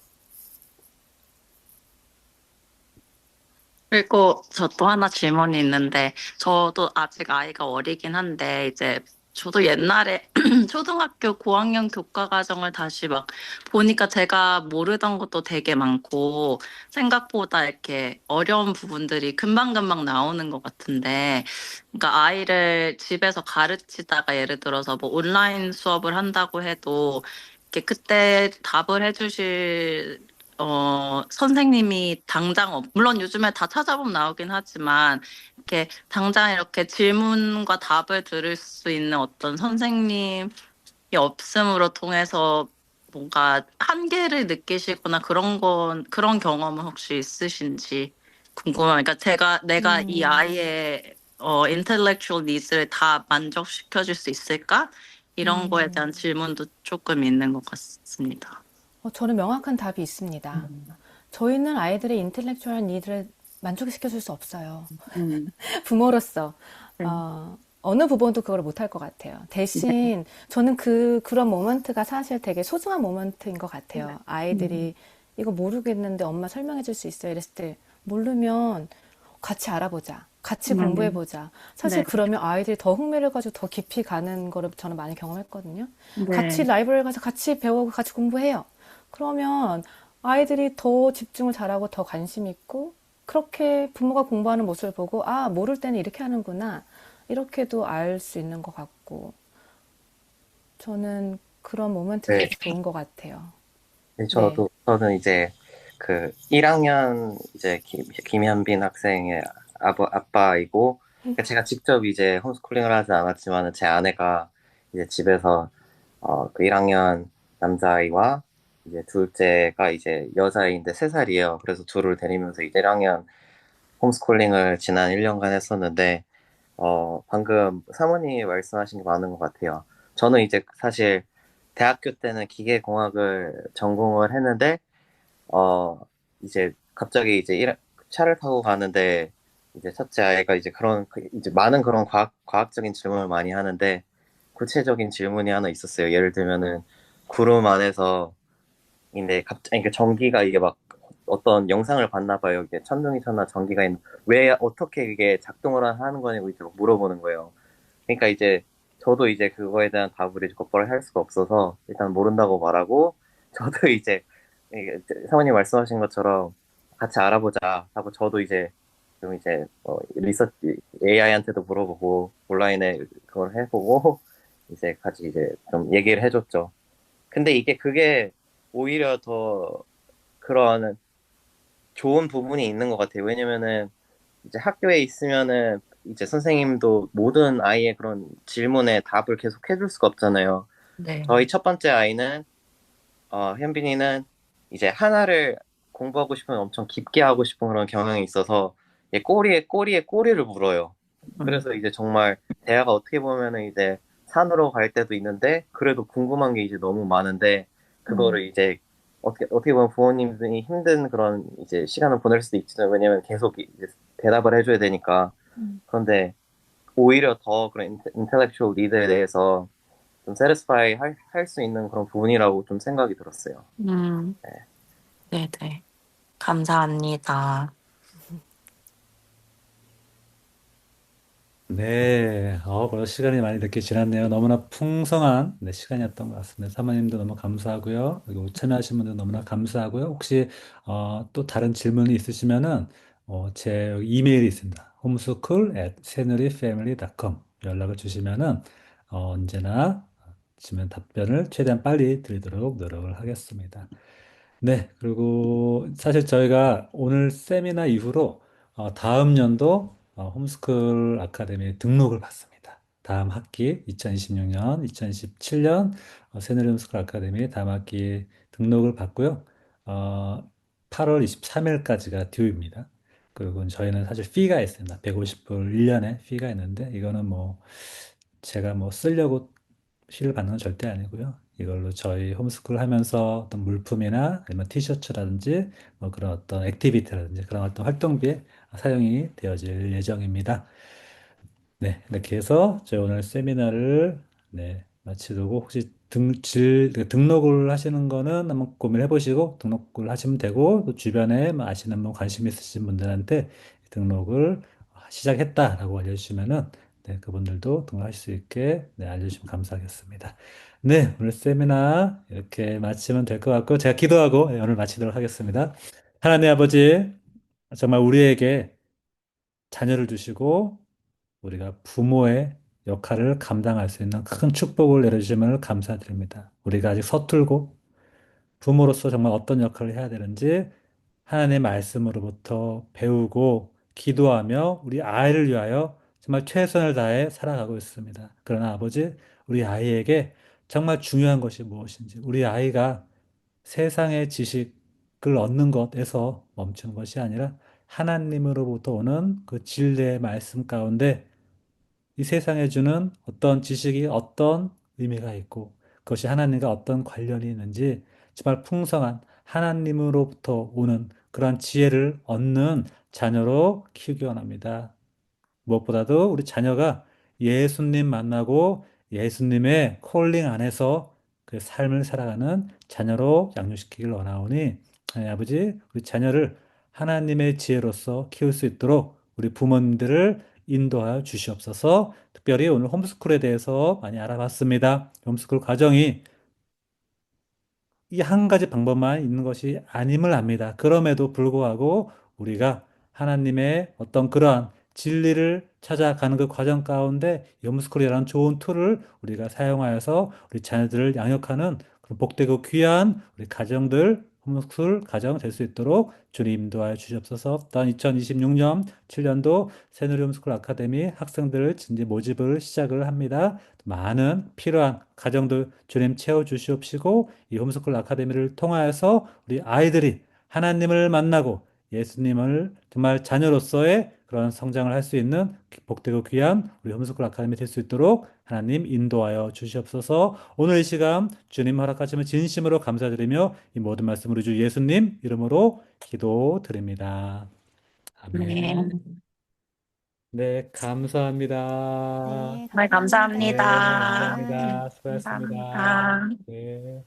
그리고 저 또 하나 질문이 있는데, 저도 아직 아이가 어리긴 한데, 이제 저도 옛날에 초등학교 고학년 교과 과정을 다시 막 보니까 제가 모르던 것도 되게 많고, 생각보다 이렇게 어려운 부분들이 금방금방 나오는 것 같은데, 그러니까 아이를 집에서 가르치다가 예를 들어서 뭐 온라인 수업을 한다고 해도, 이렇게 그때 답을 해주실 선생님이 당장, 물론 요즘에 다 찾아보면 나오긴 하지만, 이렇게 당장 이렇게 질문과 답을 들을 수 있는 어떤 선생님이 없음으로 통해서 뭔가 한계를 느끼시거나 그런 경험은 혹시 있으신지 궁금해요. 그러니까 내가 이 음, 아이의 intellectual needs를 다 만족시켜줄 수 있을까? 이런 거에 음. 대한 질문도 조금 있는 것 같습니다. 저는 명확한 답이 있습니다. 저희는 아이들의 인텔렉tual 니드를 만족시켜 줄 수 없어요. 음, 부모로서 음, 어느 부분도 그걸 못할 것 같아요. 네. 대신 저는 그런 모먼트가 사실 되게 소중한 모먼트인 것 같아요. 음, 아이들이 이거 모르겠는데 엄마 설명해 줄 수 있어요. 이랬을 때 모르면 같이 알아보자. 같이 공부해 음, 보자. 사실 네, 그러면 아이들이 더 흥미를 가지고 더 깊이 가는 거를 저는 많이 경험했거든요. 같이 네. 라이브러리 가서 같이 배우고 같이 공부해요. 그러면 아이들이 더 집중을 잘하고 더 관심 있고 그렇게 부모가 공부하는 모습을 보고 아, 모를 때는 이렇게 하는구나. 이렇게도 알 수 있는 것 같고 저는 그런 모멘트들이 네, 좋은 것 같아요. 네, 네. 저는 이제 그 1학년 이제 김현빈 학생의 아빠이고, 그러니까 제가 직접 이제 홈스쿨링을 하지 않았지만 제 아내가 이제 집에서 그 1학년 남자아이와 이제 둘째가 이제 여자아이인데 3살이에요. 그래서 둘을 데리면서 이제 1학년 홈스쿨링을 지난 1년간 했었는데, 방금 사모님이 말씀하신 게 많은 것 같아요. 저는 이제 사실 대학교 때는 기계공학을 전공을 했는데, 어, 이제 갑자기 이제 차를 타고 가는데, 이제 첫째 아이가 이제 이제 많은 그런 과학적인 질문을 많이 하는데, 구체적인 질문이 하나 있었어요. 예를 들면은, 구름 안에서, 근데 갑자기, 그러니까 전기가 이게 막 어떤 영상을 봤나 봐요. 이게 천둥이 쳤나 전기가 있나, 왜, 어떻게 이게 작동을 하는 거냐고 이제 막 물어보는 거예요. 그러니까 이제 저도 이제 그거에 대한 답을 이제 곧바로 할 수가 없어서 일단 모른다고 말하고 저도 이제 이게 사모님 말씀하신 것처럼 같이 알아보자 하고 저도 이제 좀 이제 리서치 AI한테도 물어보고 온라인에 그걸 해보고 이제 같이 이제 좀 얘기를 해줬죠. 근데 그게 오히려 더 그런 좋은 부분이 있는 것 같아요. 왜냐면은 이제 학교에 있으면은 이제 선생님도 모든 아이의 그런 질문에 답을 계속 해줄 수가 없잖아요. 네. 저희 첫 번째 아이는 현빈이는 이제 하나를 공부하고 싶으면 엄청 깊게 하고 싶은 그런 경향이 있어서 얘 꼬리에 꼬리를 물어요. 음, 그래서 이제 정말 대화가 어떻게 보면은 이제 산으로 갈 때도 있는데 그래도 궁금한 게 이제 너무 많은데 음, 그거를 이제 어떻게 보면 부모님들이 힘든 그런 이제 시간을 보낼 수도 있지만 왜냐면 계속 이제 대답을 해줘야 되니까 그런데 오히려 더 그런 인텔렉츄얼 리드에 대해서 좀 세티스파이 할 수 있는 그런 부분이라고 좀 생각이 들었어요. 음, 네네. 감사합니다. 네, 벌써 시간이 많이 늦게 지났네요. 너무나 풍성한 시간이었던 것 같습니다. 사모님도 너무 감사하고요. 그리고 참여하신 분들 너무나 감사하고요. 혹시 또 다른 질문이 있으시면은 제 여기 이메일이 있습니다. homeschool@새누리family.com 연락을 주시면은 언제나 지면 답변을 최대한 빨리 드리도록 노력을 하겠습니다. 네, 그리고 사실 저희가 오늘 세미나 이후로 다음 연도 홈스쿨 아카데미 등록을 받습니다. 다음 학기 2026년, 2027년 새누리 홈스쿨 아카데미 다음 학기 등록을 받고요. 8월 23일까지가 듀입니다. 그리고 저희는 사실 피가 있습니다. 150불 1년에 피가 있는데 이거는 뭐 제가 뭐 쓰려고 피를 받는 건 절대 아니고요. 이걸로 저희 홈스쿨 하면서 어떤 물품이나 아니면 티셔츠라든지 뭐 그런 어떤 액티비티라든지 그런 어떤 활동비에 사용이 되어질 예정입니다. 네, 이렇게 해서 저희 오늘 세미나를 마치도록 혹시 등록을 하시는 거는 한번 고민해 보시고 등록을 하시면 되고 또 주변에 뭐 아시는 분 관심 있으신 분들한테 등록을 시작했다라고 알려주시면은 네, 그분들도 등록할 수 있게 네, 알려주시면 감사하겠습니다. 네, 오늘 세미나 이렇게 마치면 될 것 같고 제가 기도하고 네, 오늘 마치도록 하겠습니다. 하나님 아버지, 정말 우리에게 자녀를 주시고 우리가 부모의 역할을 감당할 수 있는 큰 축복을 내려주시면 감사드립니다. 우리가 아직 서툴고 부모로서 정말 어떤 역할을 해야 되는지 하나님의 말씀으로부터 배우고 기도하며 우리 아이를 위하여 정말 최선을 다해 살아가고 있습니다. 그러나 아버지, 우리 아이에게 정말 중요한 것이 무엇인지, 우리 아이가 세상의 지식을 얻는 것에서 멈추는 것이 아니라 하나님으로부터 오는 그 진리의 말씀 가운데 이 세상에 주는 어떤 지식이 어떤 의미가 있고 그것이 하나님과 어떤 관련이 있는지 정말 풍성한 하나님으로부터 오는 그런 지혜를 얻는 자녀로 키우기 원합니다. 무엇보다도 우리 자녀가 예수님 만나고 예수님의 콜링 안에서 그 삶을 살아가는 자녀로 양육시키길 원하오니 하나님 아버지 우리 자녀를 하나님의 지혜로서 키울 수 있도록 우리 부모님들을 인도하여 주시옵소서. 특별히 오늘 홈스쿨에 대해서 많이 알아봤습니다. 홈스쿨 과정이 이 한 가지 방법만 있는 것이 아님을 압니다. 그럼에도 불구하고 우리가 하나님의 어떤 그러한 진리를 찾아가는 그 과정 가운데 홈스쿨이라는 좋은 툴을 우리가 사용하여서 우리 자녀들을 양육하는 그런 복되고 귀한 우리 가정들 홈스쿨 가정 될 수 있도록 주님 인도하여 주시옵소서. 또한 2026년 7년도 새누리 홈스쿨 아카데미 학생들 진지 모집을 시작을 합니다. 많은 필요한 가정들 주님 채워 주시옵시고 이 홈스쿨 아카데미를 통하여서 우리 아이들이 하나님을 만나고 예수님을 정말 자녀로서의 그런 성장을 할 수 있는 복되고 귀한 우리 홈스쿨 아카데미 될 수 있도록 하나님 인도하여 주시옵소서. 오늘 이 시간 주님 허락하시면 진심으로 감사드리며 이 모든 말씀 우리 주 예수님 이름으로 기도드립니다. 네. 아멘. 네, 감사합니다. 네, 정말 네, 감사합니다. 감사합니다. 감사합니다. 수고하셨습니다. 감사합니다. 네.